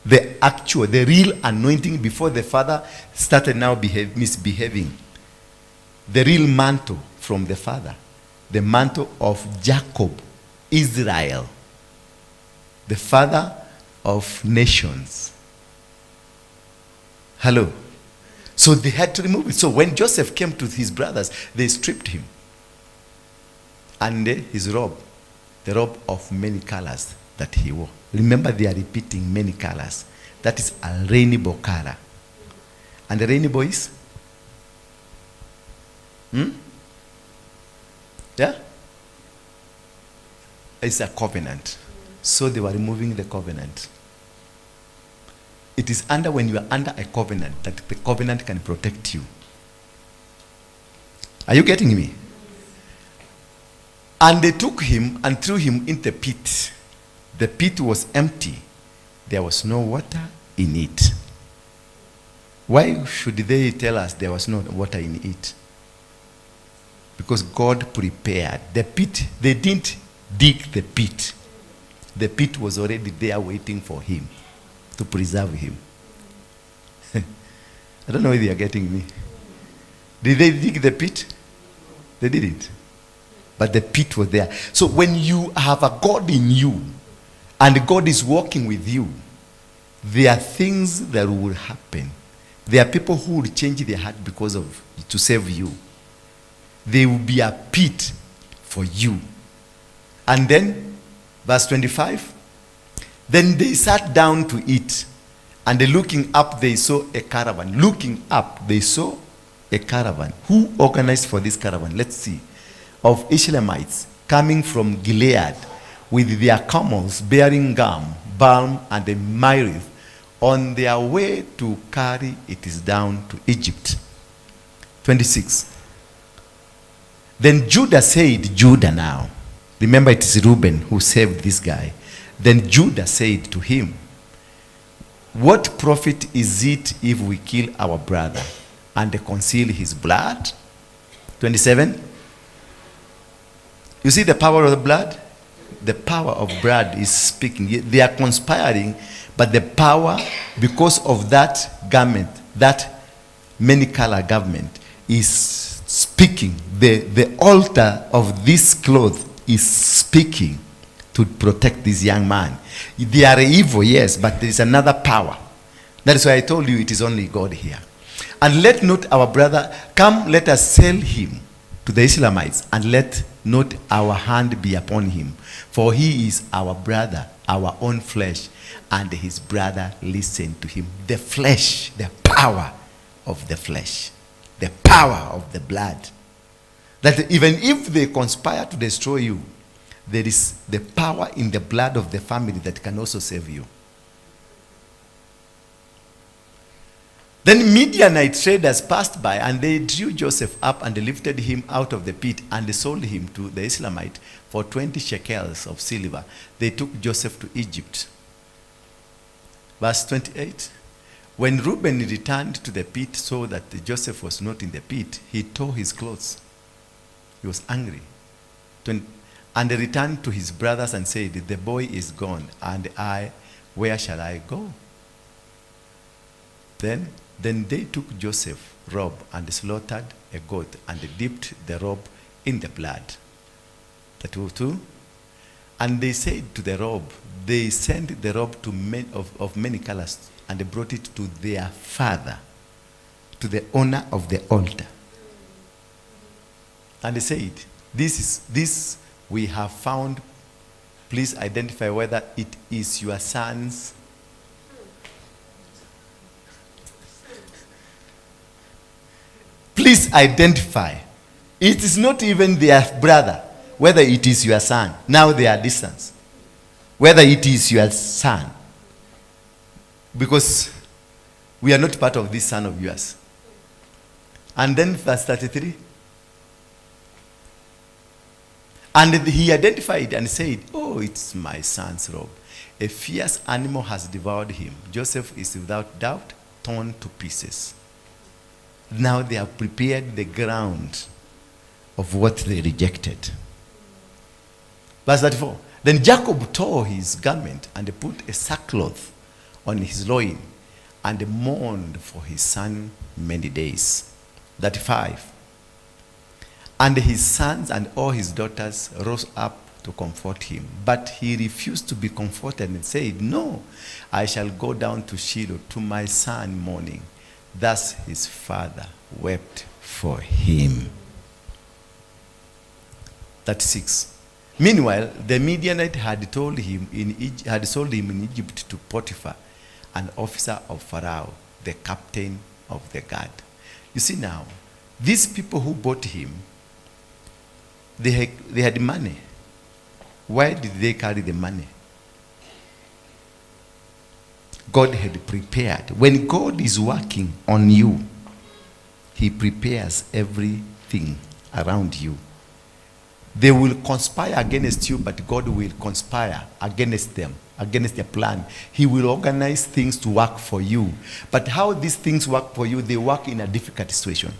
the real anointing before the father started now misbehaving. The real mantle from the father, the mantle of Jacob, Israel, the father of nations. Hello. So they had to remove it. So when Joseph came to his brothers, they stripped him. And his robe, the robe of many colors that he wore. Remember, they are repeating many colors. That is a rainbow color. And the rainbow is? Yeah? It's a covenant. So they were removing the covenant. It is when you are under a covenant that the covenant can protect you. Are you getting me? And they took him and threw him in the pit. The pit was empty. There was no water in it. Why should they tell us there was no water in it? Because God prepared. The pit, they didn't dig the pit. The pit was already there waiting for him to preserve him. I don't know whether you are getting me. Did they dig the pit? They didn't. But the pit was there. So when you have a God in you, and God is working with you, there are things that will happen. There are people who will change their heart because of to save you. There will be a pit for you. And then, verse 25, then they sat down to eat, and looking up, they saw a caravan. Looking up, they saw a caravan. Who organized for this caravan? Let's see. Of Ishmaelites coming from Gilead with their camels bearing gum, balm, and a myrrh on their way to carry it down to Egypt. 26. Then Judah said, Judah now. Remember, it is Reuben who saved this guy. Then Judah said to him, what profit is it if we kill our brother and conceal his blood? 27. You see the power of the blood? The power of blood is speaking. They are conspiring, but the power, because of that garment, that many color garment, is speaking. The altar of this cloth is speaking to protect this young man. They are evil, yes, but there is another power. That is why I told you it is only God here. And let not our brother come, let us sell him to the Ishmaelites, and let not our hand be upon him. For he is our brother, our own flesh, and his brother listened to him. The flesh, the power of the flesh, the power of the blood. That even if they conspire to destroy you, there is the power in the blood of the family that can also save you. Then Midianite traders passed by, and they drew Joseph up and lifted him out of the pit and sold him to the Ishmaelite for 20 shekels of silver. They took Joseph to Egypt. Verse 28. When Reuben returned to the pit, saw that Joseph was not in the pit, he tore his clothes. He was angry. And he returned to his brothers and said, the boy is gone, and where shall I go? Then they took Joseph's robe and slaughtered a goat and dipped the robe in the blood. That will too. And they said to the robe, they sent the robe to men of many colors, and they brought it to their father, to the owner of the altar. And he said, this we have found. Please identify whether it is your son's. Please identify. It is not even their brother, whether it is your son. Now they are distant. Whether it is your son. Because we are not part of this son of yours. And then verse 33. And he identified and said, oh, it's my son's robe. A fierce animal has devoured him. Joseph is without doubt torn to pieces. Now they have prepared the ground of what they rejected. Verse 34. Then Jacob tore his garment and put a sackcloth on his loin and mourned for his son many days. 35. And his sons and all his daughters rose up to comfort him. But he refused to be comforted and said, no, I shall go down to Shiloh to my son mourning. Thus his father wept for him. 36. Meanwhile, the Midianite had sold him in Egypt to Potiphar, an officer of Pharaoh, the captain of the guard. You see now, these people who bought him, they had money. Why did they carry the money? God had prepared. When God is working on you, he prepares everything around you. They will conspire against you, but God will conspire against them, against their plan. He will organize things to work for you. But how these things work for you, they work in a difficult situation.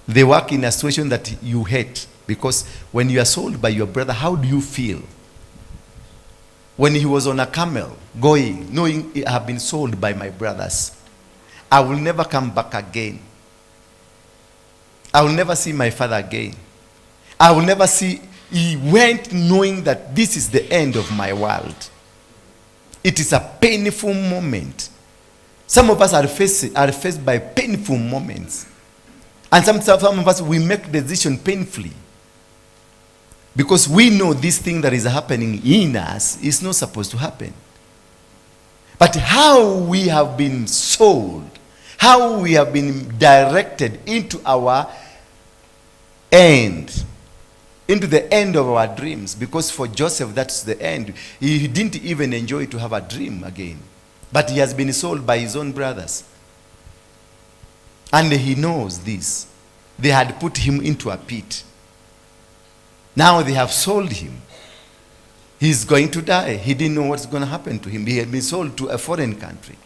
They work in a situation that you hate. Because when you are sold by your brother, how do you feel? When he was on a camel, going, knowing I have been sold by my brothers, I will never come back again. I will never see my father again. I will never see. He went knowing that this is the end of my world. It is a painful moment. Some of us are faced by painful moments. And some of us, we make decisions painfully. Because we know this thing that is happening in us is not supposed to happen. But how we have been sold, how we have been directed into our end, into the end of our dreams. Because for Joseph, that's the end. He didn't even enjoy to have a dream again. But he has been sold by his own brothers. And he knows this. They had put him into a pit. Now they have sold him. He's going to die. He didn't know what's going to happen to him. He had been sold to a foreign country.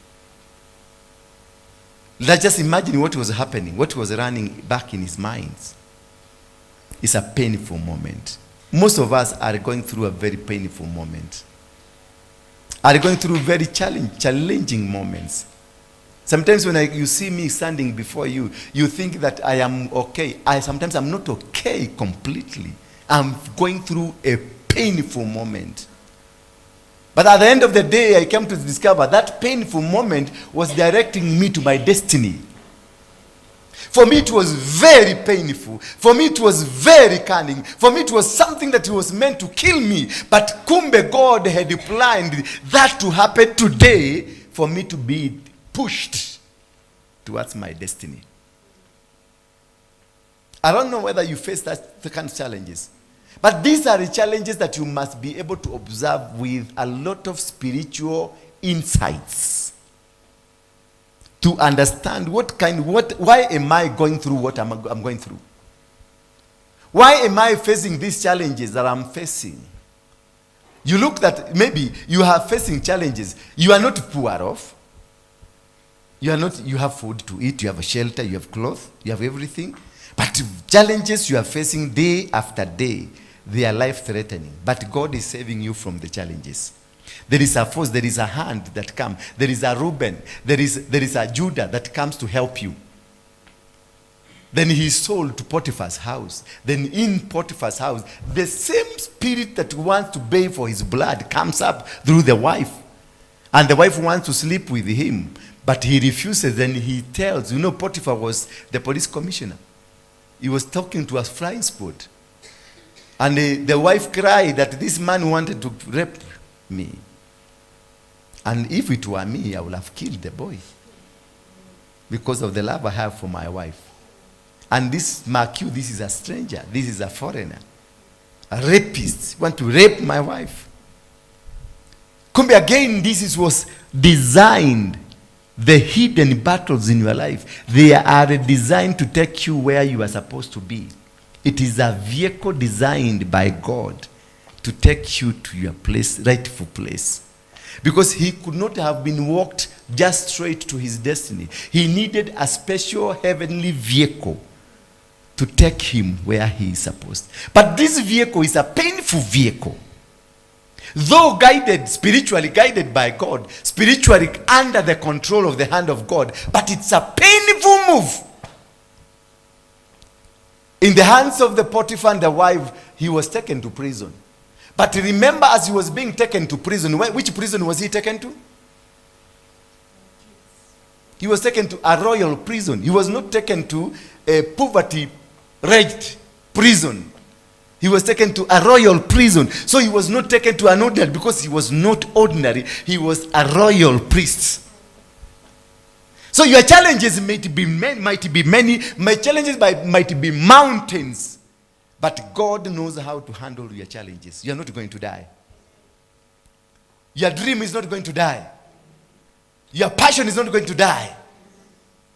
Let's just imagine what was happening, what was running back in his mind. It's a painful moment. Most of us are going through a very painful moment. Are going through very challenging moments. Sometimes when you see me standing before you, you think that I am okay. Sometimes I'm not okay completely. I'm going through a painful moment. But at the end of the day, I came to discover that painful moment was directing me to my destiny. For me, it was very painful. For me, it was very cunning. For me, it was something that was meant to kill me. But kumbe, God had planned that to happen today for me to be pushed towards my destiny. I don't know whether you face that kind of challenges. But these are the challenges that you must be able to observe with a lot of spiritual insights. To understand why am I going through what I'm going through? Why am I facing these challenges that I'm facing? You look that maybe you are facing challenges. You are not poor off. You have food to eat, you have a shelter, you have clothes, you have everything. But challenges you are facing day after day, they are life-threatening. But God is saving you from the challenges. There is a force, there is a hand that comes. There is a Reuben, there is a Judah that comes to help you. Then he is sold to Potiphar's house. Then in Potiphar's house, the same spirit that wants to pay for his blood comes up through the wife. And the wife wants to sleep with him. But he refuses, and he tells, Potiphar was the police commissioner. He was talking to a flying spot. And the wife cried that this man wanted to rape me. And if it were me, I would have killed the boy. Because of the love I have for my wife. And this Marquis, this is a stranger. This is a foreigner. A rapist. Want to rape my wife. Kumbe again, was designed. The hidden battles in your life, they are designed to take you where you are supposed to be. It is a vehicle designed by God to take you to your place, rightful place. Because he could not have been walked just straight to his destiny. He needed a special heavenly vehicle to take him where he is supposed. But this vehicle is a painful vehicle. Though guided, spiritually guided by God, spiritually under the control of the hand of God, but it's a painful move. In the hands of the Potiphar and the wife, he was taken to prison. But remember, as he was being taken to prison, which prison was he taken to? He was taken to a royal prison. He was not taken to a poverty-wretched prison. He was taken to a royal prison. So he was not taken to an ordinary, because he was not ordinary. He was a royal priest. So your challenges might be many. My challenges might be mountains. But God knows how to handle your challenges. You are not going to die. Your dream is not going to die. Your passion is not going to die.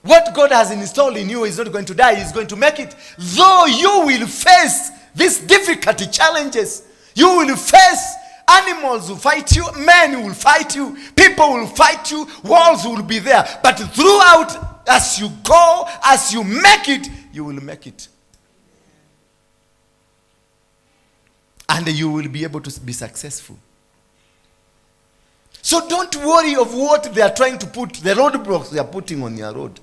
What God has installed in you is not going to die. He's going to make it. Though you will face these difficult challenges, you will face animals who fight you, men who will fight you, people will fight you, walls will be there. But throughout, as you go, as you make it, you will make it. And you will be able to be successful. So don't worry of what they are trying to put, the roadblocks they are putting on your road.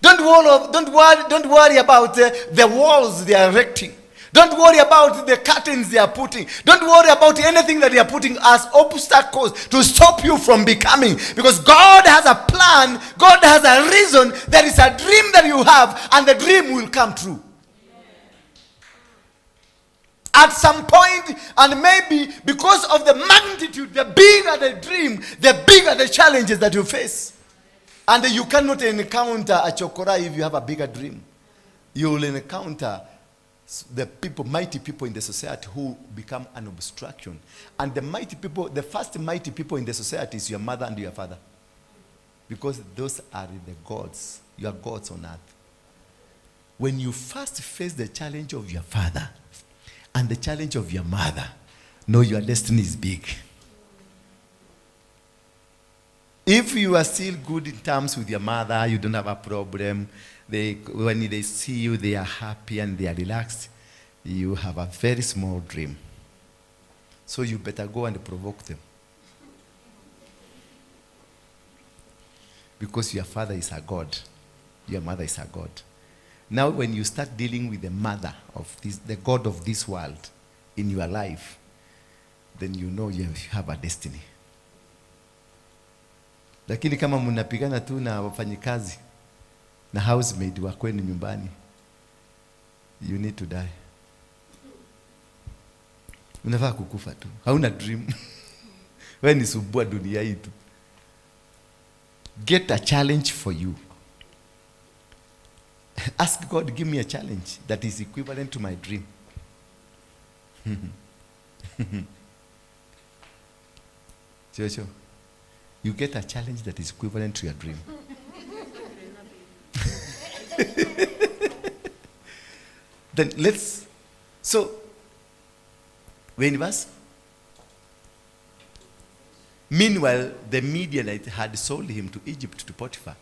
Don't worry about the walls they are erecting. Don't worry about the curtains they are putting. Don't worry about anything that they are putting as obstacles to stop you from becoming. Because God has a plan. God has a reason. There is a dream that you have, and the dream will come true. At some point, and maybe because of the magnitude, the bigger the dream, the bigger the challenges that you face. And you cannot encounter a chokora if you have a bigger dream. You will encounter the people, mighty people in the society who become an obstruction. And the mighty people, the first mighty people in the society is your mother and your father. Because those are the gods, your gods on earth. When you first face the challenge of your father and the challenge of your mother, know your destiny is big. If you are still good in terms with your mother, you don't have a problem, when they see you, they are happy and they are relaxed, you have a very small dream. So you better go and provoke them. Because your father is a God. Your mother is a God. Now when you start dealing with the mother of this, the God of this world in your life, then you know you have a destiny. Lakini kama mnapigana tu na wafanyikazi na housemaid wa kwenu nyumbani, you need to die. Unafaa kukufa tu. Hauna dream. Wewe ni subua dunia hii tu. Get a challenge for you. Ask God, give me a challenge that is equivalent to my dream. Joshua, you get a challenge that is equivalent to your dream. Then so, when was? Meanwhile, the Midianite had sold him to Egypt to Potiphar,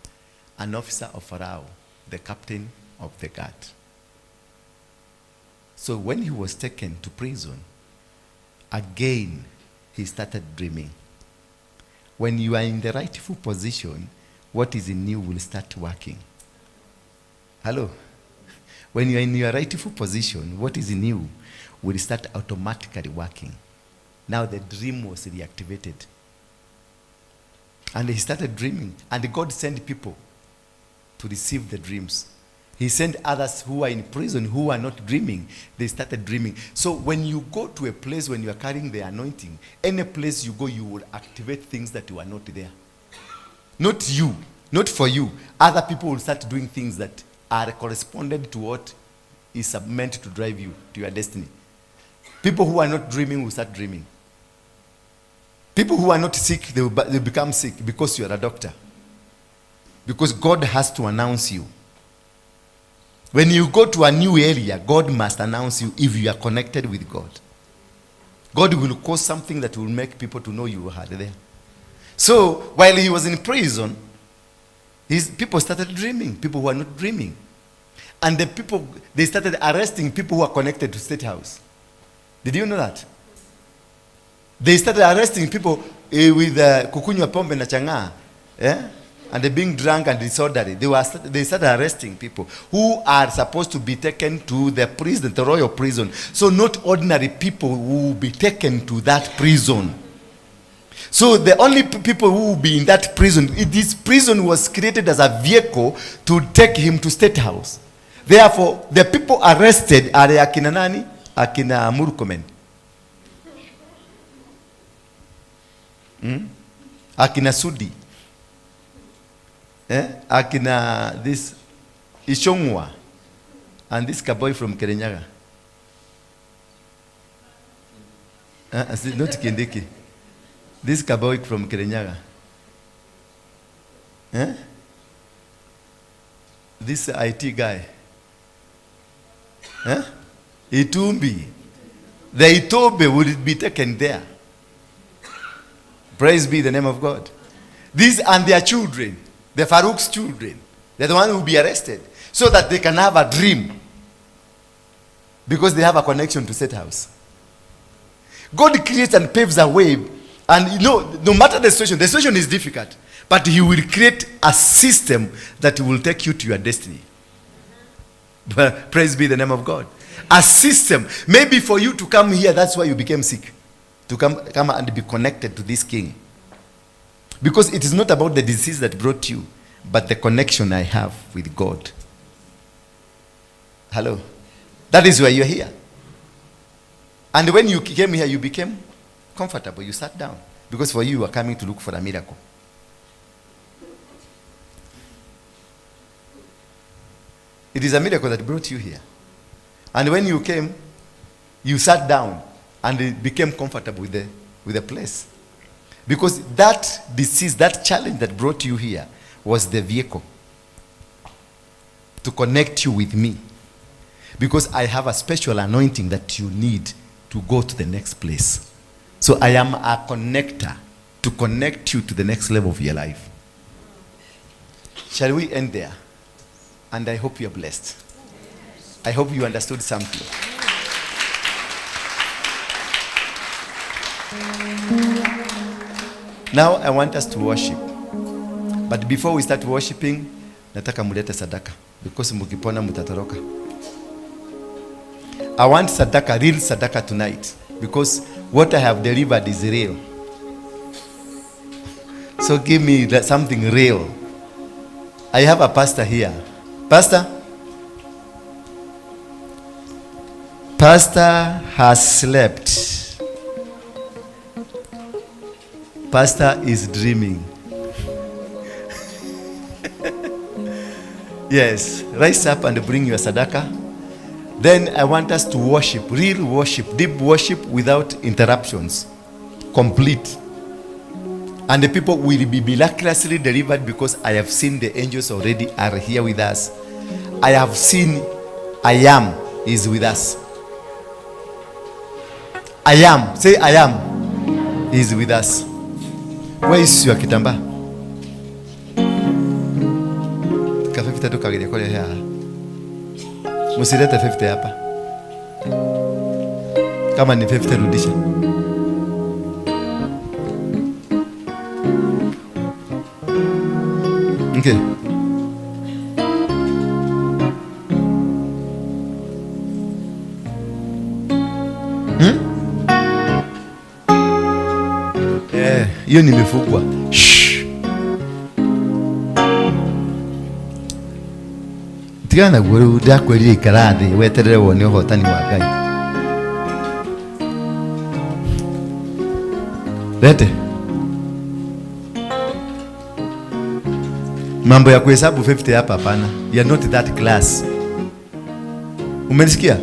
an officer of Pharaoh, the captain of the guard. So when he was taken to prison, again, he started dreaming. When you are in the rightful position, what is in you will start working. Hello? When you are in your rightful position, what is in you will start automatically working. Now the dream was reactivated. And he started dreaming. And God sent people to receive the dreams. He sent others who are in prison, who are not dreaming. They started dreaming. So when you go to a place, when you are carrying the anointing, any place you go, you will activate things that were not there. Not you, not for you. Other people will start doing things that are correspondent to what is meant to drive you to your destiny. People who are not dreaming will start dreaming. People who are not sick, they become sick because you are a doctor. Because God has to announce you. When you go to a new area, God must announce you if you are connected with God. God will cause something that will make people to know you were there. So, while he was in prison, people started dreaming, people who are not dreaming. And they started arresting people who are connected to State House. Did you know that? They started arresting people with kukunywa pombe na chang'aa. And they're being drunk and disorderly. They started arresting people who are supposed to be taken to the prison, the royal prison. So not ordinary people who will be taken to that prison. So the only people who will be in that prison, this prison was created as a vehicle to take him to State House. Therefore, the people arrested are akina nani? Akina Murkomen. Akina Sudi. Akina this Ishongwa and this Kaboy from Kerenyaga. Not Kindiki. This Kaboy from Kerenyaga. This IT guy. Itumbi. The Itobe would be taken there. Praise be the name of God. These and their children. The Farouk's children, they're the one who will be arrested so that they can have a dream because they have a connection to State House. God creates and paves a way, and no matter the situation is difficult, but he will create a system that will take you to your destiny. Praise be the name of God. A system. Maybe for you to come here, that's why you became sick. To come and be connected to this king. Because it is not about the disease that brought you, but the connection I have with God. Hello? That is why you're here. And when you came here, you became comfortable. You sat down. Because for you are coming to look for a miracle. It is a miracle that brought you here. And when you came, you sat down and became comfortable with the place. Because that disease, that challenge that brought you here was the vehicle to connect you with me. Because I have a special anointing that you need to go to the next place. So I am a connector to connect you to the next level of your life. Shall we end there? And I hope you are blessed. I hope you understood something. Now I want us to worship. But before we start worshiping, nataka mulete sadaka. Because mukipona mutatoroka. I want sadaka, real sadaka tonight. Because what I have delivered is real. So give me something real. I have a pastor here. Pastor? Pastor has slept. Pastor is dreaming. Yes, rise up and bring your sadaka. Then I want us to worship, real worship, deep worship without interruptions. Complete. And the people will be miraculously delivered because I have seen the angels already are here with us. I have seen I am is with us. I am, say I am, is with us. Where is your kitamba? Kafe fita toka gile kole hea. Musirete 50 hapa. Kama ni 50 rudisha. Okay. Hiyo nimefukwa. tigana guru ndakwirire ikarathi weterere wone uhotani wa Ngai. Lete mambo ya kuhesabu 50 hapa hapana. You are not that class. Umenisikia?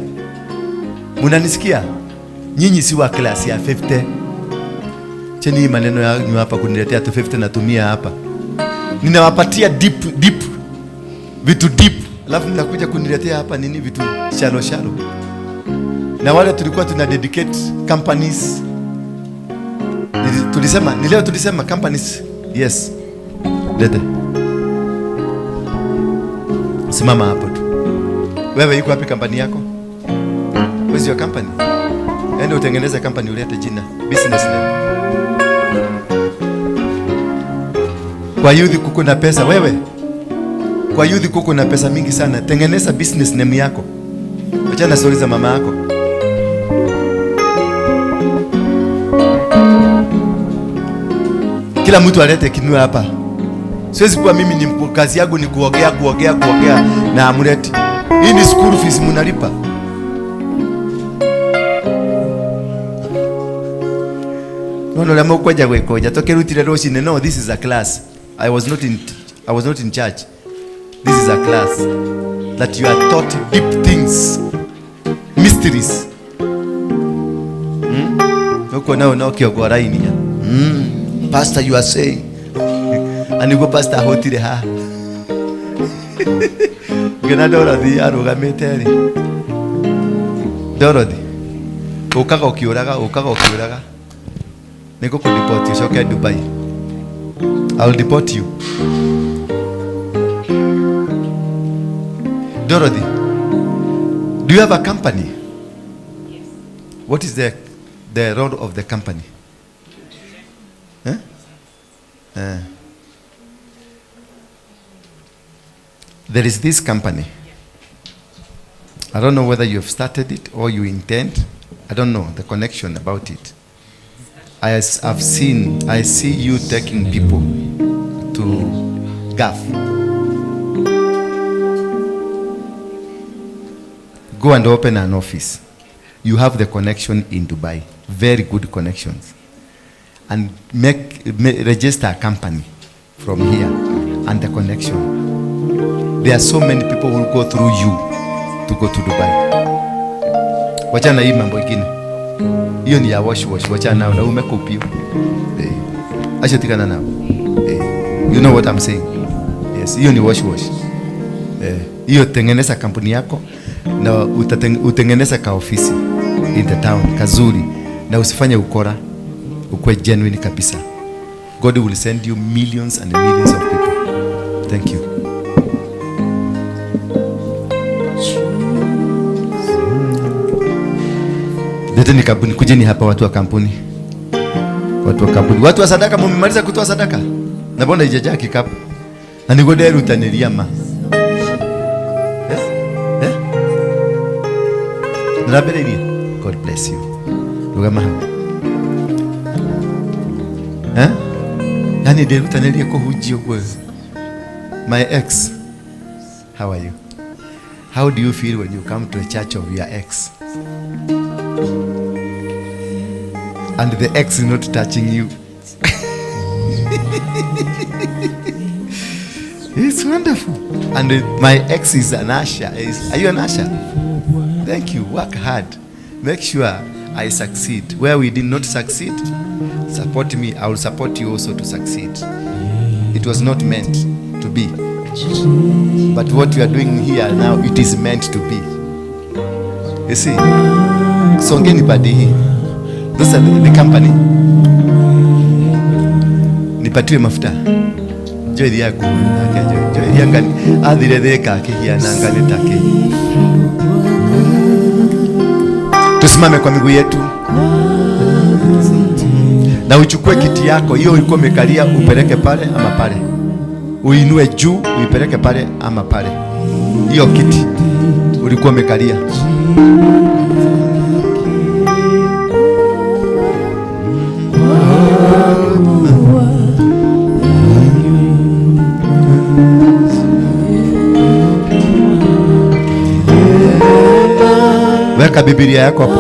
Munanisikia? Nyinyi si wa class ya 50. Cheni maneno yangu hapa kuniletea tu 50 natumia hapa. Ninawapatia deep vitu deep. Alafu mnakuja kuniletea hapa nini vitu shallow. Na wale tulikuwa tuna dedicate companies. Tulisema companies. Yes. Lete. Simama hapo tu. Wewe iko wapi company yako? Where's your company? Ende utengeneze company ulete jina. Business name. Kwa youth kuko na pesa wewe. Kwa youth kuko na pesa mingi sana. Tengeneza business name yako. Acha na stories za mama yako. Kila mtu alete kinua hapa. Siwezi kuwa mimi ni kazi yangu ni kuogea na amuleti. Hii ni school fees mnalipa. No, lamo koja tokerutire roshine. No, this is a class. I was not in charge. This is a class that you are taught deep things, mysteries. Uko nao kiogora inia. Pastor, you are saying. And you go pastor hotire ha. Gena Dorothy arugameteri. Dorothy. Ukaga ukiuraga. Niko kudeport you, shoka Dubai. I'll deport you. Dorothy, do you have a company? Yes. What is the role of the company? There is this company. I don't know whether you have started it or you intend. I don't know the connection about it. I see you taking people to Gulf. Go and open an office. You have the connection in Dubai. Very good connections. And register a company from here and the connection. There are so many people who will go through you to go to Dubai. Wachana hii mambo ingine. Hiyo ni ya wash. Wachana nao na umekopio. Acha tikana nao. You know what I'm saying? Yes, hiyo ni wash. Hiyo tengeneza kampuni yako na utengeneza ka ofisi in the town kazuri na usifanye ukora. Ukwe genuine kabisa. God will send you millions and millions of people. Thank you. Leteni kampuni, kujeni hapa watu wa kampuni. Watu wa sadaka, mmemaliza kutoa sadaka? Na bona ijaja kikapu. Na nigode rutaniria ma. God bless you. Lugama hapa. Yani derutaniria ko hujio kwa. My ex, how are you? How do you feel when you come to a church of your ex? And the ex is not touching you. It's wonderful. And my ex is an usher. Are you an usher? Thank you. Work hard. Make sure I succeed. Where we did not succeed, support me. I will support you also to succeed. It was not meant to be. But what we are doing here now, it is meant to be. You see, Songeni Badi, those are the company. Nipatiwe mafuta. Joy yako, joy yangani, adhiredeka kia nangani take. Tusimame kwa miguu yetu. Na uchukue kiti yako, hiyo ulikuwa umekalia upeleke pale ama pale. Uinue juu, uipeleke pale ama pale. Hiyo kiti ulikuwa umekalia. Weka Biblia yako hapo.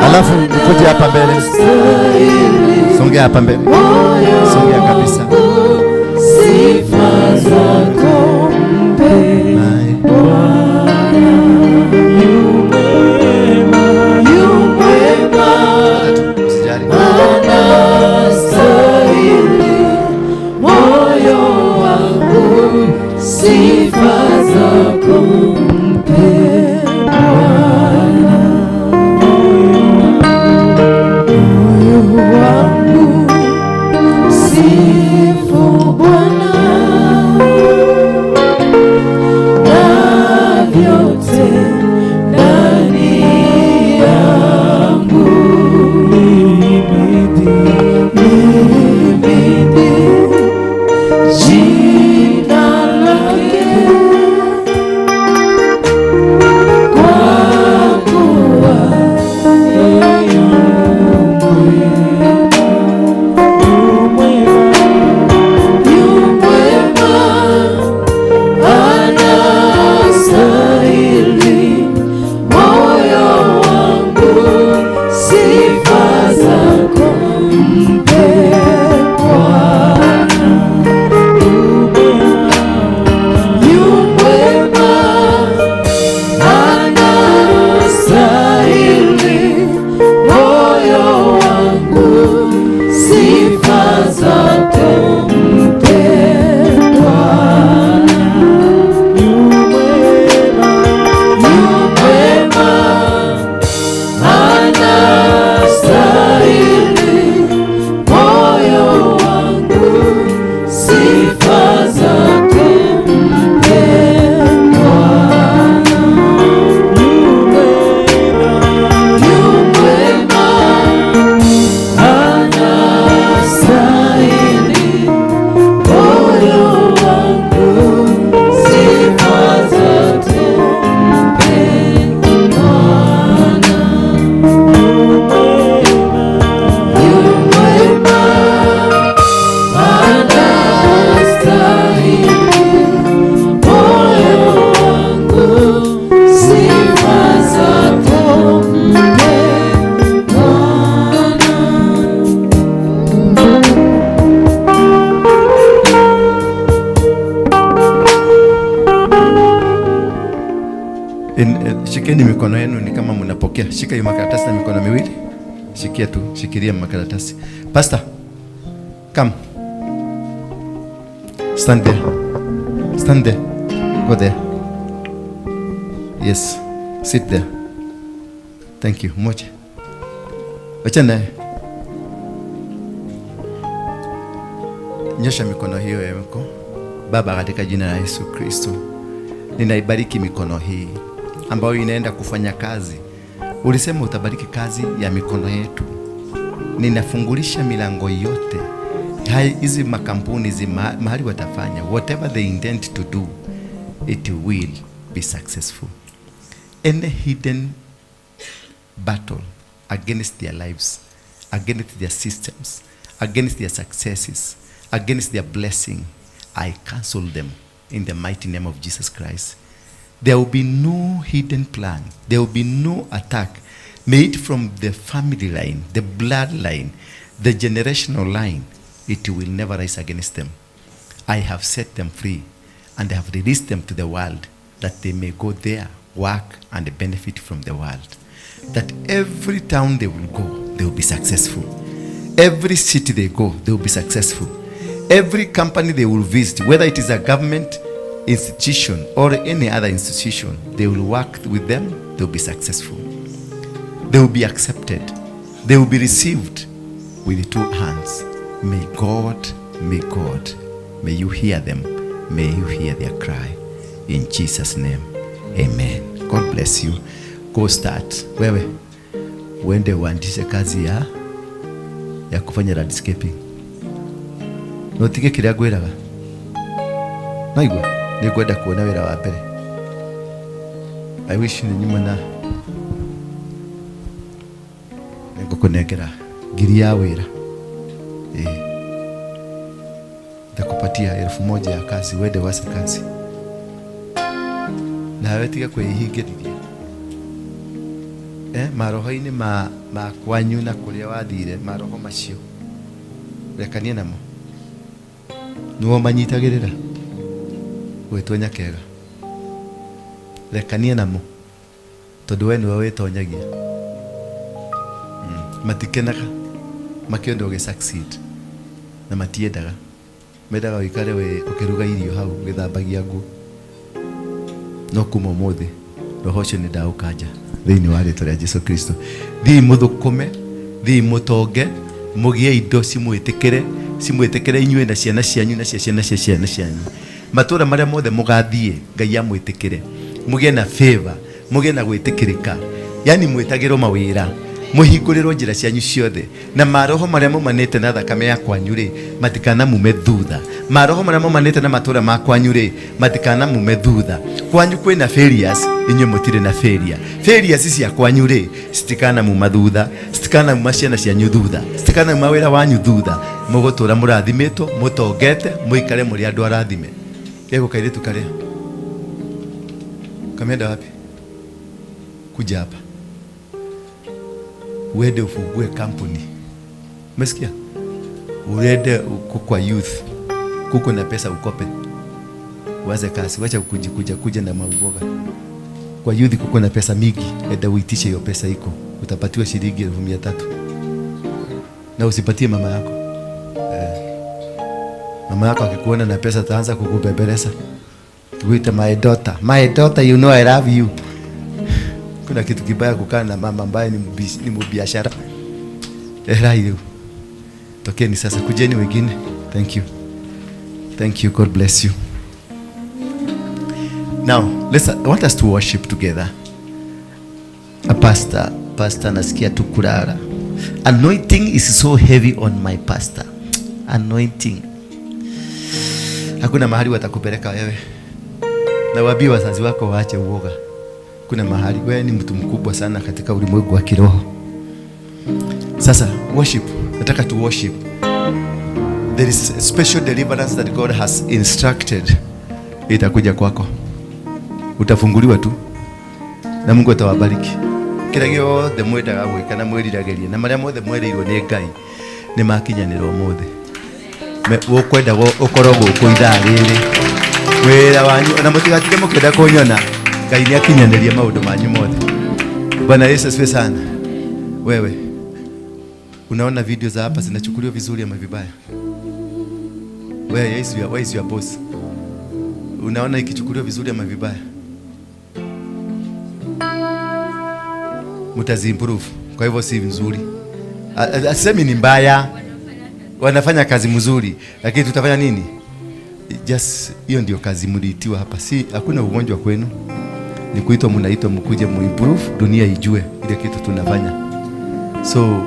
Alafu kuja hapa mbele. Songea hapa mbele. Songea kabisa. Sifa zako Shikeni mikono yenu ni kama mnapokea. Shika hiyo makaratasi na mikono miwili. Shikia tu, shikilia makaratasi. Pastor, come. Stand there. Stand there. Go there. Yes. Sit there. Thank you. Moja. Wacha naye. Nyosha mikono hiyo yako. Baba, katika jina la Yesu Kristo, ninaibariki mikono hii ambayo inaenda kufanya kazi. Ulisema utabariki kazi ya mikono yetu. Ninafungulisha milango yote. Hizi makampuni mahali watafanya, whatever they intend to do, it will be successful. Any hidden battle against their lives, against their systems, against their successes, against their blessing, I cancel them in the mighty name of Jesus Christ. There will be no hidden plan. There will be no attack made from the family line, the bloodline, the generational line. It will never rise against them. I have set them free and I have released them to the world that they may go there, work and benefit from the world. That every town they will go, they will be successful. Every city they go, they will be successful. Every company they will visit, whether it is a government institution or any other institution, they will work with them, they will be successful. They will be accepted. They will be received with 2 hands. May God, may you hear them. May you hear their cry. in Jesus name. Amen. God bless you. Go start. Wewe uende uandishe kazi ya kufanya landscaping. Notige kiria gwiraga. Naigwa ni gwenda kuona wira wa mbere. I wish ni nyuma na nikukunengera ngiri ya wira. Nitakupatia 1,000 ya kazi, wende wase kazi. Na wewe tiga kwihingiriria. Maroho-ini ma kwanyu na kuria wathire, maroho macio rekania namo. Nuo manyitagirira gwitwo nyakega. Rekania namo tondu we niwe witonyagia. Matikenaga makionda uge succeed na matiendaga. Mendaga wikare we ukiruga irio hau githambagia nguo. No kuma muthi roho cio ni ndaukanja thiini wa ritwa ria Jesu Kristo. Thii muthukume, thii mutonge, mugie indo cimwitikire inyue na ciana cianyu na ciana cia ciana cianyu. Matura maria mothe mugathie Ngai amwitikire, mugie na favor, mugie na gwitikirika. Yani mwitagirwo mawira, muhingurirwo njira cianyu ciothe, na maroho maria mumanite na thakame ya kwanyu ri matikana mume thutha. Maroho maria mumanite na matura ma kwanyu ri matikana mume thutha. Kwanyu kwina failures, inyue mutire na failure. Failures cia kwanyu ri citikana muma thutha, citikana muma ciana cianyu thutha, citikana muma wira wanyu thutha. Mugutura murathimitwo, mutongete, muikare muri andu arathime. Yego kairitu karia kamenda wapi? Kuja hapa uende ufungue kampuni. Umesikia? Uende kwa youth, kuko na pesa ukope, waze kazi, wacha kuja na mauboga. Kwa youth kuko na pesa mingi, enda uitishe hiyo pesa iko, utapatiwa shilingi 300 na usipatie mama yako. Mama yako akikuona na pesa taanza kukubebeleza. Tuite my daughter, you know I love you. Kuna kitu kibaya kukaa na mama ambaye ni mbiashara. Hiyo. Tokeni sasa, kujeni wengine. Thank you. God bless you. Now, I want us to worship together. A pastor nasikia tu kulala. Anointing is so heavy on my pastor. Anointing. Hakuna mahali watakupeleka wewe. Na waambie wazazi wako waache uoga. Kuna mahali wewe ni mtu mkubwa sana katika ulimwengu wa kiroho. Sasa worship, nataka tu worship. There is a special deliverance that God has instructed. Itakuja kwako. Utafunguliwa tu na Mungu atawabariki. Kila gyo the mwenda gwikana mwirirageria na maria mothe mwerirwo ni Ngai ni makinyanira umuthe. Ukwenda ukorogwo kuitha riri wira wanyu na mutigatige mukenda kunyona. Ngai ni akinyaniria maundu manyu mothe. Bwana Yesu asifiwe sana. Wewe unaona video za hapa zinachukuliwa vizuri ama vibaya? Where is your boss? Unaona ikichukuliwa vizuri ama vibaya? Mutaziimprove. Kwa hivyo si vizuri. Asemi ni mbaya. Wanafanya kazi mzuri, lakini tutafanya nini? Just hiyo ndio kazi mliitiwa hapa. Si hakuna ugonjwa kwenu. Ni kuitwa mnaitwa mkuje muimprove, dunia ijue ile kitu tunafanya. So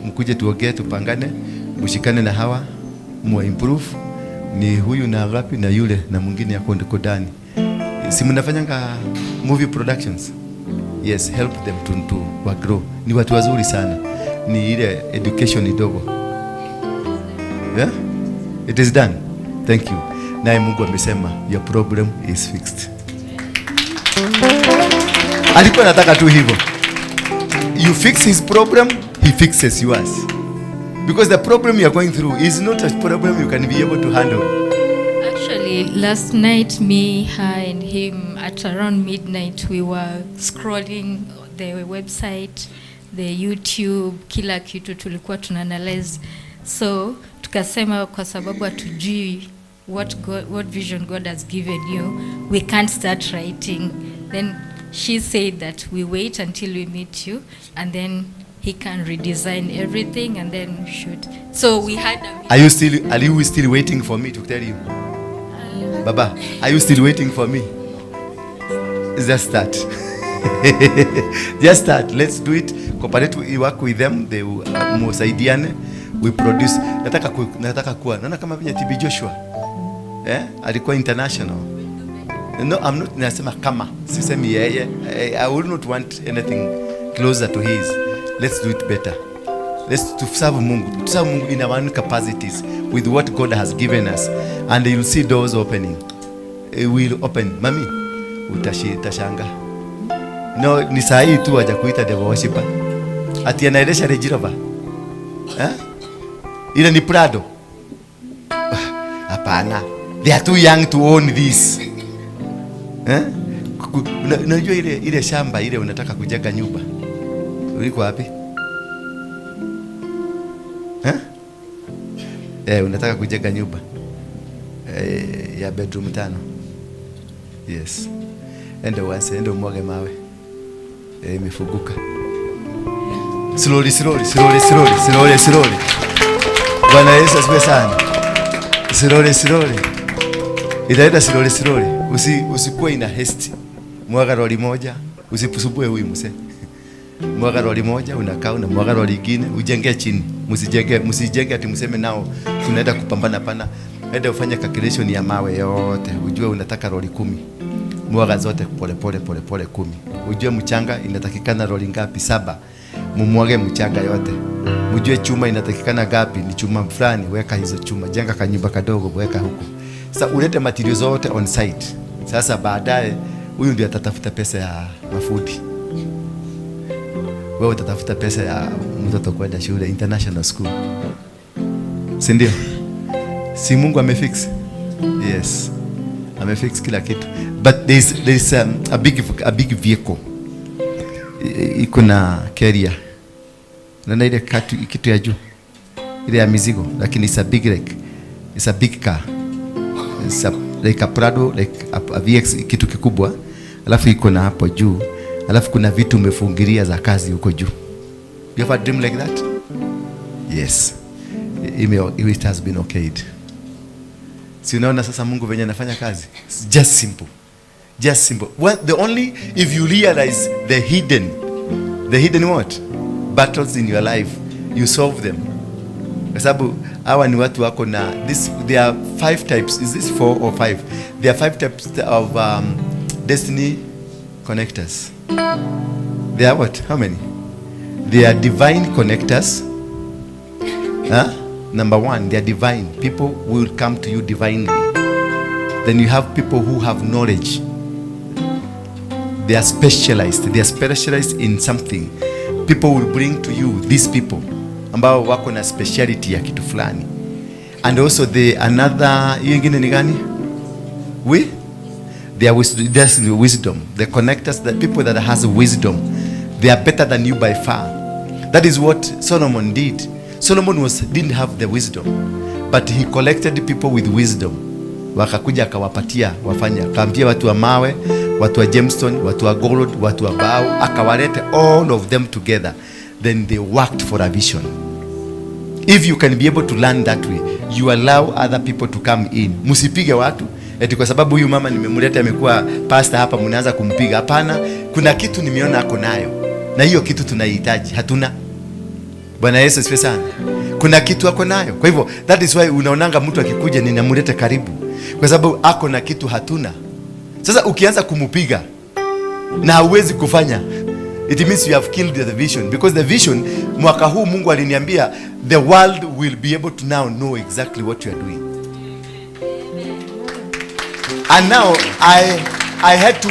mkuje tuongee, tupangane, mshikane na hawa, muimprove. Ni huyu na ngapi na yule na mwingine yako ndiko ndani. Si mnafanyanga movie productions? Yes, help them to grow. Ni watu wazuri sana. Ni ile education idogo. Yeah? It is done. Thank you. Na Mungu amesema your problem is fixed. Alikuwa anataka tu hivyo. You fix his problem, he fixes yours. Because the problem you are going through is not a problem you can be able to handle. Actually, last night, me, her and him, at around midnight, we were scrolling the website, the YouTube, kila kitu tulikuwa tunaanalyze. So, tukasema kwa sababu hatujui what vision God has given you, we can't start writing. Then she said that we wait until we meet you, and then he can redesign everything and then shoot. So we had a Are you still waiting for me to tell you? Baba, are you still waiting for me? Just start. Just start. Let's do it. Cooperate, we work with them. They musaidiane. We produce. Nataka kuwa. Naona kama vile TB Joshua. Alikuwa international. No, I'm not nasema kama. Sisemi yeye. I would not want anything closer to his. Let's do it better. Let's to serve Mungu. To serve Mungu in our own capacities with what God has given us, and you'll see doors opening. It will open. Mami, utashanga. No, ni saa hii tu waja kuita devil worshiper. Ati anaelesha Rejirova. Ile ni Prado. Hapana. They are too young to own this. Unajua ile shamba ile unataka kujenga nyumba. Uliko wapi? Unataka kujenga nyumba ya bedroom 5. Yes. Ende umwage mawe. Imefuguka. Slowly. Bwana Yesu asifiwe sana. Slowly. Itaenda slowly. Usikuwe ina haste. Mwaga lori moja, usipusubue huyu mse. Mwaga lori moja, unakaa na mwaga lori nyingine, ujenge chini. Msijenge ati mseme nao tunaenda kupambana pana. Enda ufanye calculation ya mawe yote. Ujue unataka lori 10. Mwaga zote pole 10. Ujue mchanga inatakikana lori ngapi? 7. Mumwage mchanga yote. Mjue chuma inatakikana ngapi? Ni chuma fulani, weka hizo chuma. Jenga kanyumba kadogo, weka huko. Sasa ulete materials zote on site. Sasa baadaye huyu ndiye atatafuta pesa ya mafudi. Wewe utatafuta pesa ya mtoto kwenda shule international school. Si ndio? Si Mungu amefix? Yes. Amefix kila kitu. But there's a big vehicle. Iko na carrier. Na ile kitu ya juu. Ile ya mizigo, lakini it's a big car. It's like a Prado, like a VX, kitu kikubwa. Alafu iko na hapo juu. Alafu kuna vitu umefungilia za kazi huko juu. You ever dream like that? Yes. It has been okayed. Si unaona sasa Mungu venye anafanya kazi? It's just simple. Well, if you realize the hidden what? Battles in your life, you solve them. Kwa sababu hawa ni watu wako na there are 5 types. Is this 4 or 5? There are 5 types of destiny connectors. They are what? How many? They are divine connectors. Number 1, they are divine. People will come to you divinely. Then you have people who have knowledge. They are specialized. They are specialized in something. People will bring to you these people ambao wako na speciality ya kitu fulani. And also nyingine ni gani? They are wisdom. The connectors, the people that has wisdom, they are better than you by far. That is what Solomon did. Solomon didn't have the wisdom, but he collected people with wisdom. Wakakuja akawapatia wafanya, akaambia watu wa mawe, watu wa gemstone, watu wa gold, watu wa bao, akawalete all of them together. Then they worked for a vision. If you can be able to learn that way, you allow other people to come in. Musipige watu eti kwa sababu huyu mama nimemleta amekuwa pastor hapa mnaanza kumpiga. Hapana, kuna kitu nimeona ako nayo. Na hiyo kitu tunahitaji. Hatuna. Bwana Yesu asifiwe sana. Kuna kitu ako nayo. Kwa hivyo that is why unaonanga mtu akikuja ninamleta karibu. Kwa sababu ako na kitu hatuna. Sasa ukianza kumupiga na hauwezi kufanya, it means you have killed the vision. Because the vision, mwaka huu Mungu aliniambia, the world will be able to now know exactly what you are doing. And now I had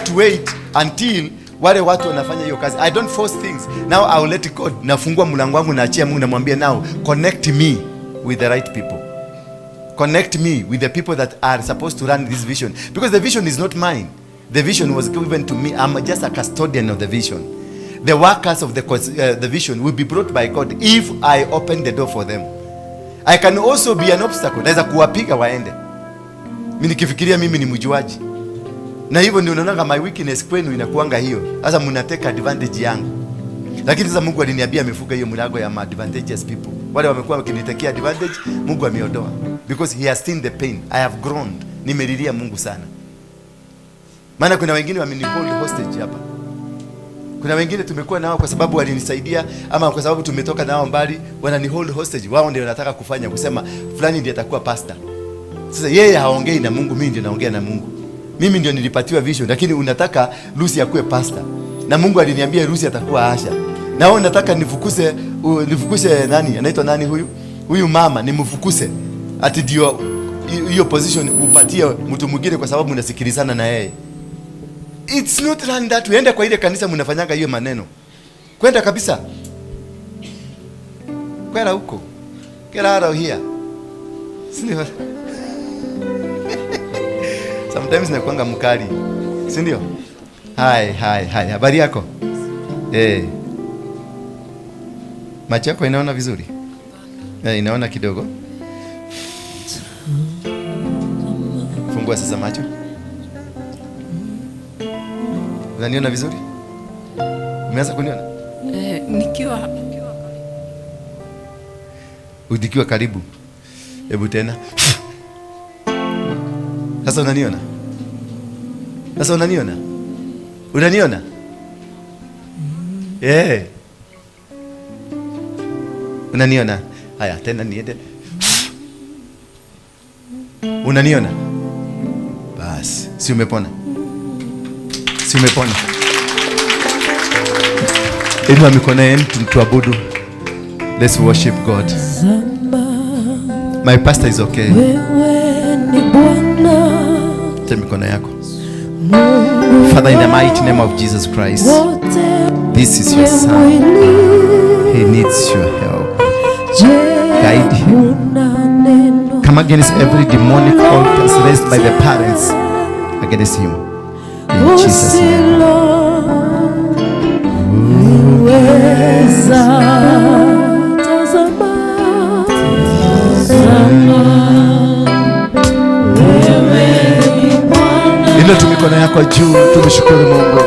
to wait until wale watu wanafanya hiyo kazi. I don't force things. Now I will let God. Nafungua mlango wangu na achia Mungu, namwambia now connect me with the right people. Connect me with the people that are supposed to run this vision. Because the vision is not mine. The vision was given to me. I'm just a custodian of the vision. The workers of the vision will be brought by God if I open the door for them. I can also be an obstacle. Naweza kuwapiga waende. Mimi nikifikiria mimi ni mjuaji. Na hivyo ndio unaona my weakness kwenu inakuanga hiyo. Sasa mnateka advantage yangu. Lakini sasa Mungu aliniambia amefuga hiyo mlango ya advantageous people. Wale wamekuwa wakinitekea advantage, Mungu ameondoa. because he has seen the pain. I have grown. Nimelilia Mungu sana. Maana kuna wengine wamenihold hostage hapa. Kuna wengine tumekuwa nao kwa sababu walinisaidia ama kwa sababu tumetoka nao mbali, wananihold hostage. Wao ndio wanataka kufanya kusema fulani ndiye atakuwa pastor. Sasa yeye haongei na Mungu, mimi ndio naongea na Mungu. Mimi ndio nilipatiwa vision, lakini unataka Lucy akuwe pastor. Na Mungu aliniambia Lucy atakuwa Asha. Na wewe unataka nifukuse nani? Anaitwa nani huyu? Huyu mama nimfukuse. Ati ndio hiyo position upatie mtu mwingine kwa sababu unasikilizana na yeye. It's not run that way. Enda kwa ile kanisa mnafanyanga hiyo maneno. Kwenda kabisa. Kwenda huko. Get out of here. Sindio? Sometimes nakuanga mkali. Sindio? Hai. Habari yako? Macho yako inaona vizuri? Inaona kidogo. Fungua sasa macho. Unaniona vizuri? Umeanza kuniona? Nikiwa karibu. Hebu tena. Sasa unaniona? Unaniona? Unaniona? Haya, tena niende. Unaniona? Basi, si umepona? Inua mikono yenu tuabudu. Let's worship God. My pastor is okay. Tell mikono yako. Father, in the mighty name of Jesus Christ, this is your son. He needs your help. Guide him. Come against every demonic altars raised by the parents against him. In Jesus' name. Inua tu mikono yako juu, tumshukuru Mungu.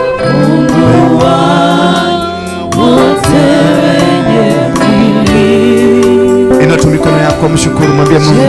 Inua tu mikono yako, mshukuru, mwambie Mungu.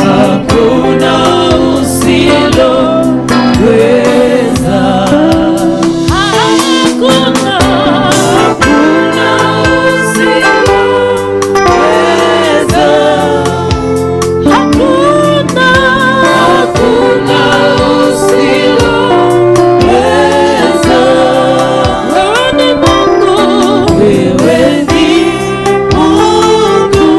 hakuna usiloweza. Hakuna usiloweza. Hakuna usiloweza. Wewe ni Mungu, wewe ni Mungu.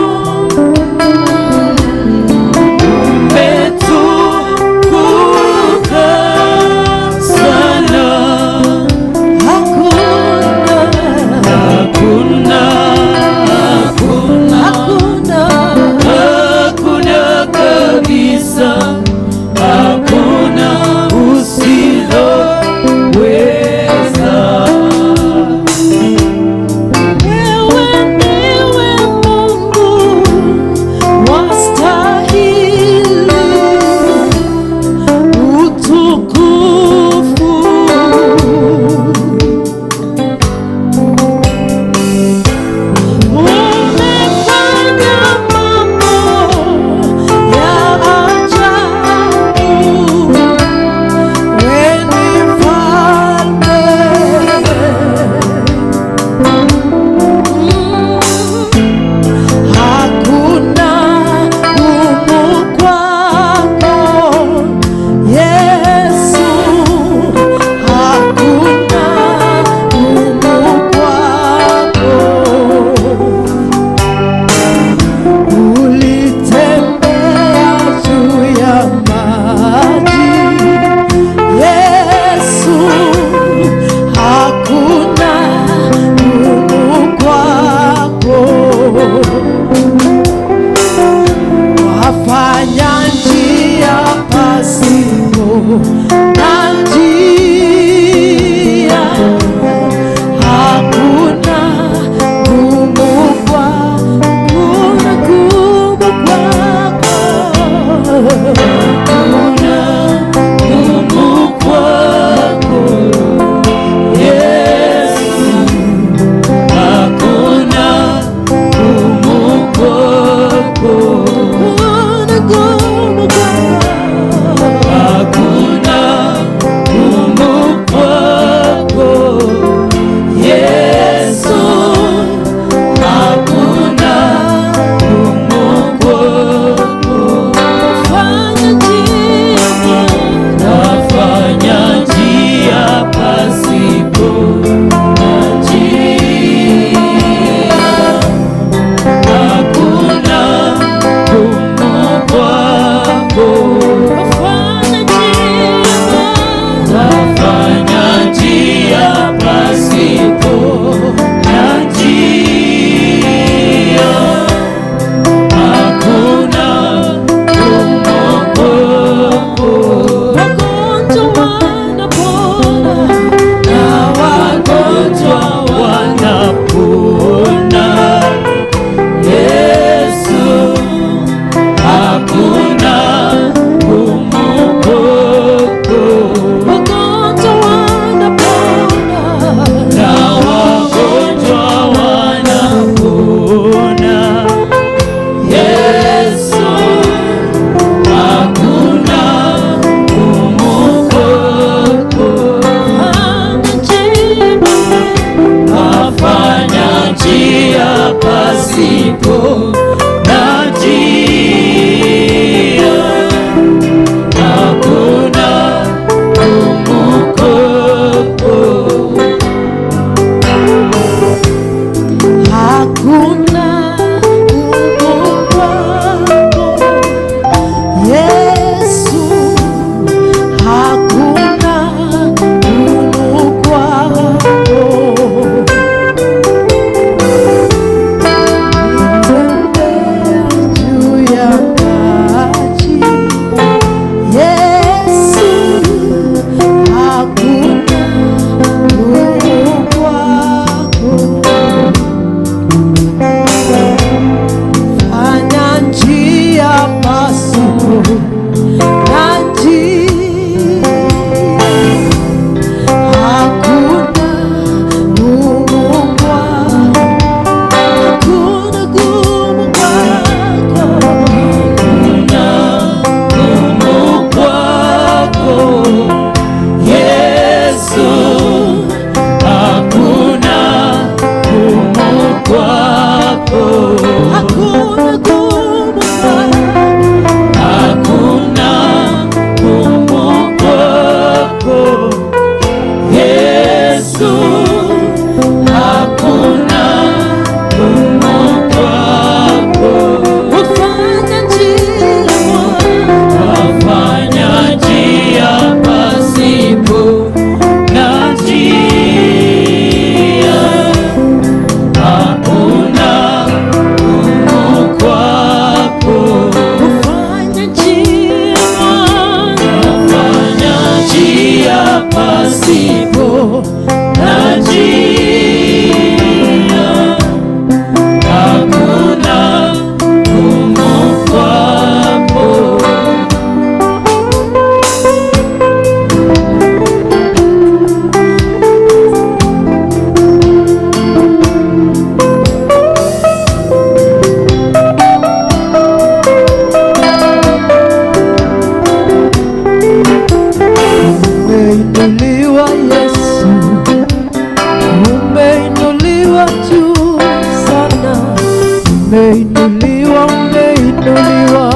umeinuliwa, umeinuliwa,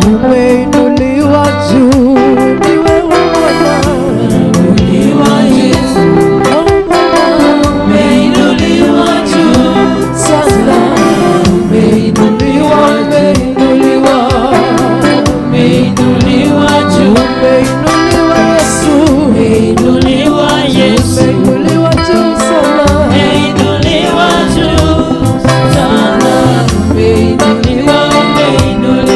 umeinuliwa juu. Ni wewe Bwana, umeinuliwa Yesu, umeinuliwa juu sana, umeinuliwa, umeinuliwa, umeinuliwa juu, umeinuliwa Yesu, umeinuliwa Yesu, umeinuliwa juu sana, umeinuliwa juu sana, umeinuliwa, umeinuliwa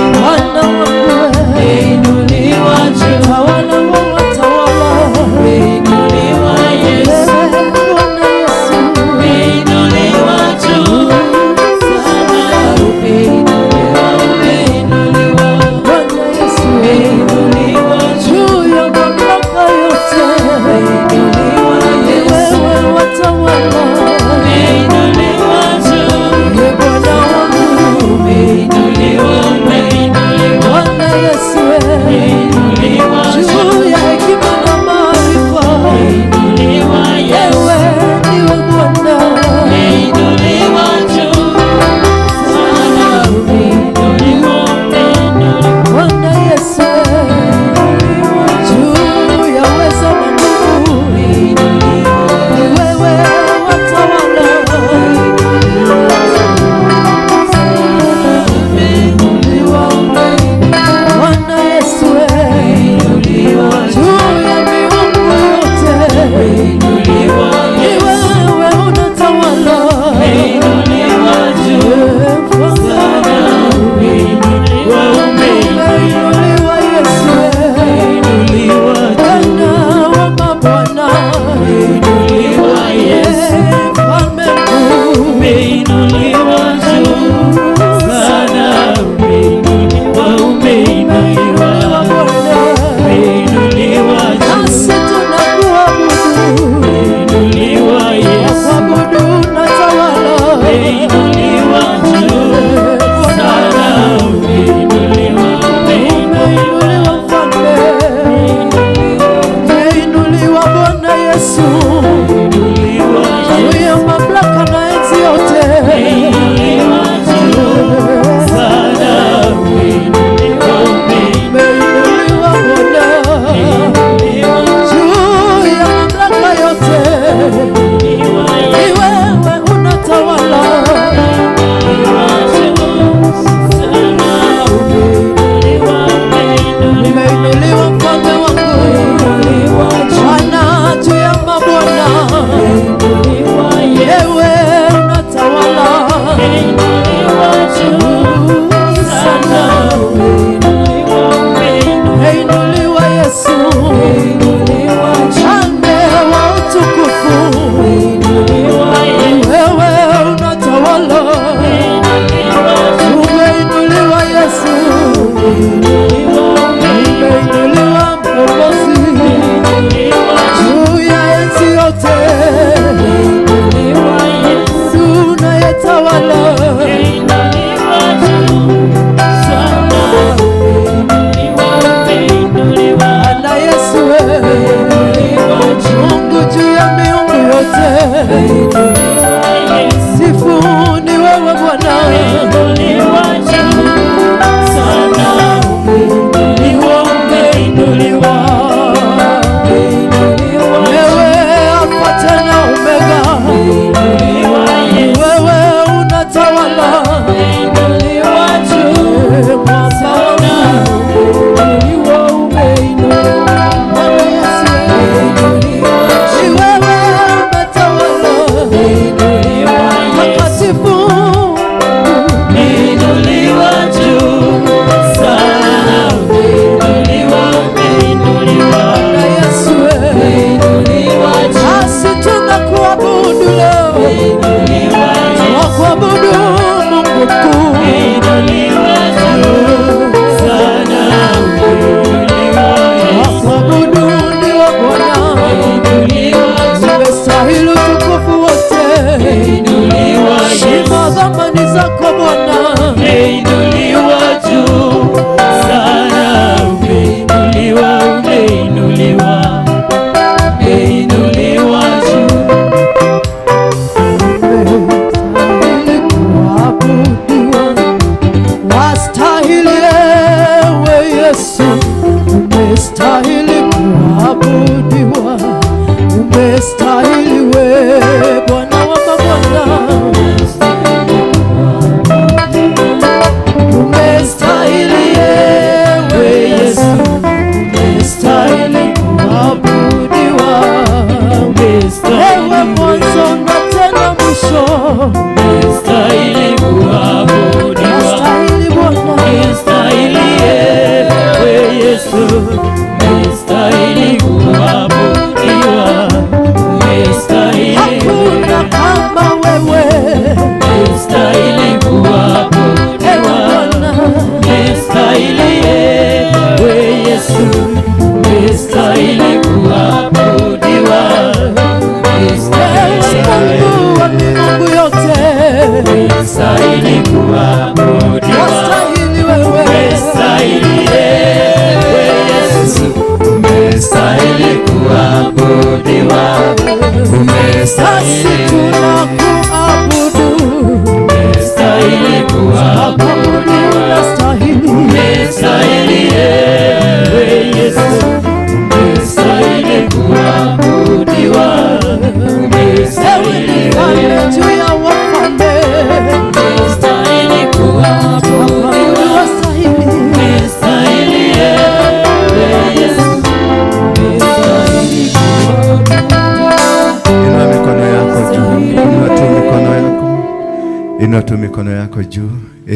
tu mikono yako juu.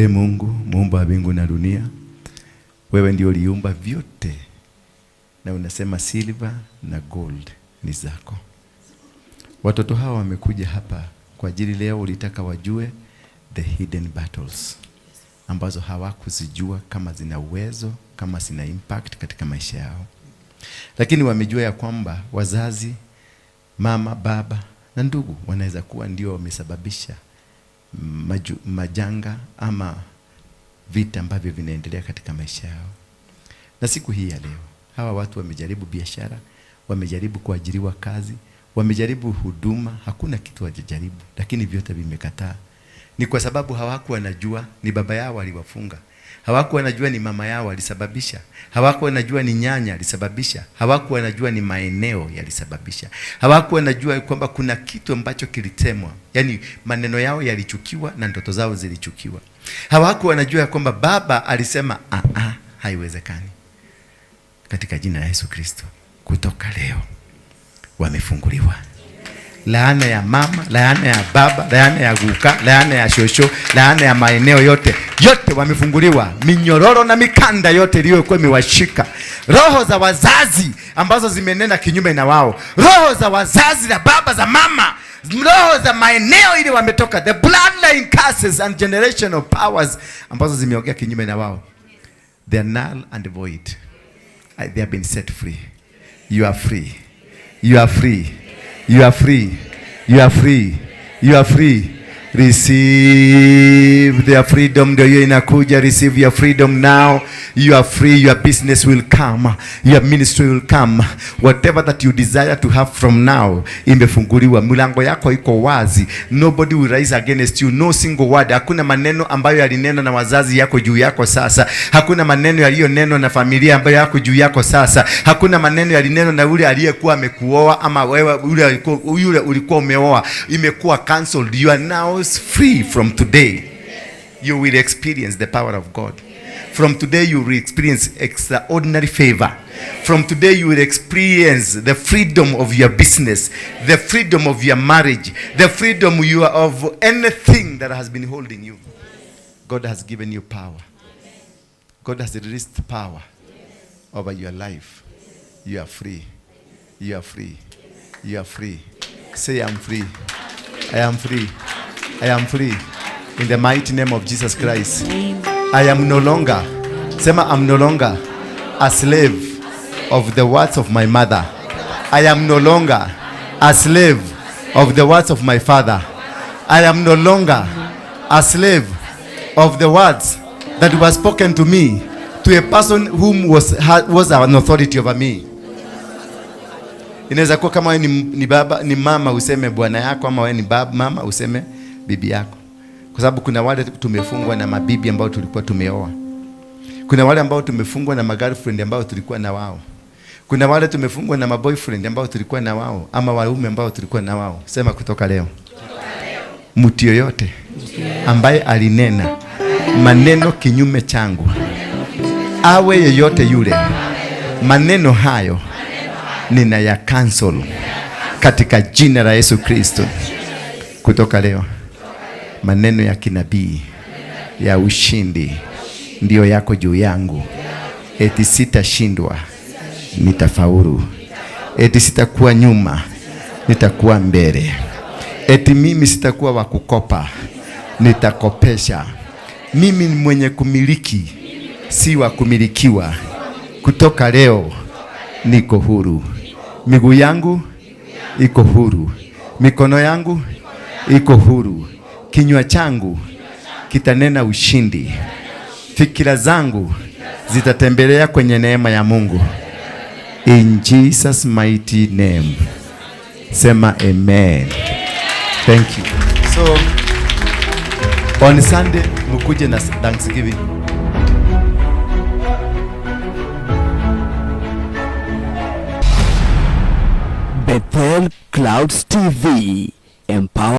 Mungu, muumba wa mbingu na dunia, wewe ndio uliumba vyote, na unasema silver na gold ni zako. Watoto hawa wamekuja hapa kwa ajili leo ulitaka wajue the hidden battles ambazo hawakuzijua kama zina uwezo, kama zina impact katika maisha yao. Lakini wamejua ya kwamba wazazi, mama, baba na ndugu wanaweza kuwa ndio wamesababisha majanga ama vita ambavyo vinaendelea katika maisha yao. Na siku hii ya leo, hawa watu wamejaribu biashara, wamejaribu kuajiriwa kazi, wamejaribu huduma, hakuna kitu wajajaribu, lakini vyote vimekataa. Ni kwa sababu hawakuwa wanajua ni baba yao aliwafunga. Hawakuwa wanajua ni mama yao alisababisha. Hawakuwa wanajua ni nyanya alisababisha. Hawakuwa wanajua ni maeneo yalisababisha. Hawakuwa wanajua kwamba kuna kitu ambacho kilitemwa. Yaani maneno yao yalichukiwa na ndoto zao zilichukiwa. Hawakuwa wanajua kwamba baba alisema haiwezekani. Katika jina la Yesu Kristo, kutoka leo wamefunguliwa. Laana ya mama, laana ya baba, laana ya guka, laana ya shosho, laana ya maeneo yote wamefunguliwa. Minyororo na mikanda yote iliyokuwa imewashika. Roho za wazazi ambazo zimenena kinyume na wao. Roho za wazazi na baba za mama. Roho za maeneo ili wametoka. The bloodline curses and generational powers ambazo zimeongea kinyume na wao. They are null and void. They have been set free. You are free. You are free. You are free. You are free. You are free. Receive their freedom. Ndio hiyo inakuja. Receive your freedom now. You are free. Your business will come. Your ministry will come. Whatever that you desire to have from now, imefunguliwa. Milango yako iko wazi. Nobody will rise against you. No single word. Hakuna maneno ambayo yalinena na wazazi yako juu yako sasa. Hakuna maneno yaliyonenwa na familia ambayo yako juu yako sasa. Hakuna maneno yalinenwa na yule aliyekuwa amekuoa ama wewe yule ulikuwa umeoa. Imekuwa cancelled. You are now free from today. You will experience the power of God. From today you will experience extraordinary favor. From today you will experience the freedom of your business, the freedom of your marriage, the freedom of anything that has been holding you. God has given you power. God has released power over your life. You are free. You are free. You are free. Say, I'm free. I am free. I am free. In the mighty name of Jesus Christ. I am no longer, Sema, I'm no longer a slave of the words of my mother. I am no longer a slave of the words of my father. I am no longer a slave of the words that were spoken to me, to a person whom was an authority over me. Inaweza kuwa kama wewe ni baba, ni mama useme bwana yako, ama wewe ni baba mama useme bibi yako. Kwa sababu kuna wale tumefungwa na mabibi ambao tulikuwa tumeoa. Kuna wale ambao tumefungwa na magirlfriend ambao tulikuwa na wao. Kuna wale tumefungwa na maboyfriend ambao tulikuwa na wao, ama waume ambao tulikuwa na wao. Sema kutoka leo. Mtu yoyote ambaye alinena maneno kinyume changu, awe yeyote yule, maneno hayo nina ya cancel katika jina la Yesu Kristo. Kutoka leo maneno ya kinabii ya ushindi ndio yako juu yangu. Eti sitashindwa, nitafaulu. Eti sitakuwa nyuma, nitakuwa mbele. Eti mimi sitakuwa wa kukopa, nitakopesha. Mimi ni mwenye kumiliki, si wa kumilikiwa. Kutoka leo niko huru. Miguu yangu iko huru. Mikono yangu iko huru. Kinywa changu kitanena ushindi. Fikira zangu zitatembelea kwenye neema ya Mungu. In Jesus mighty name. Sema amen. Thank you. So on Sunday mkuje na Thanksgiving. Bethel Clouds TV. Empower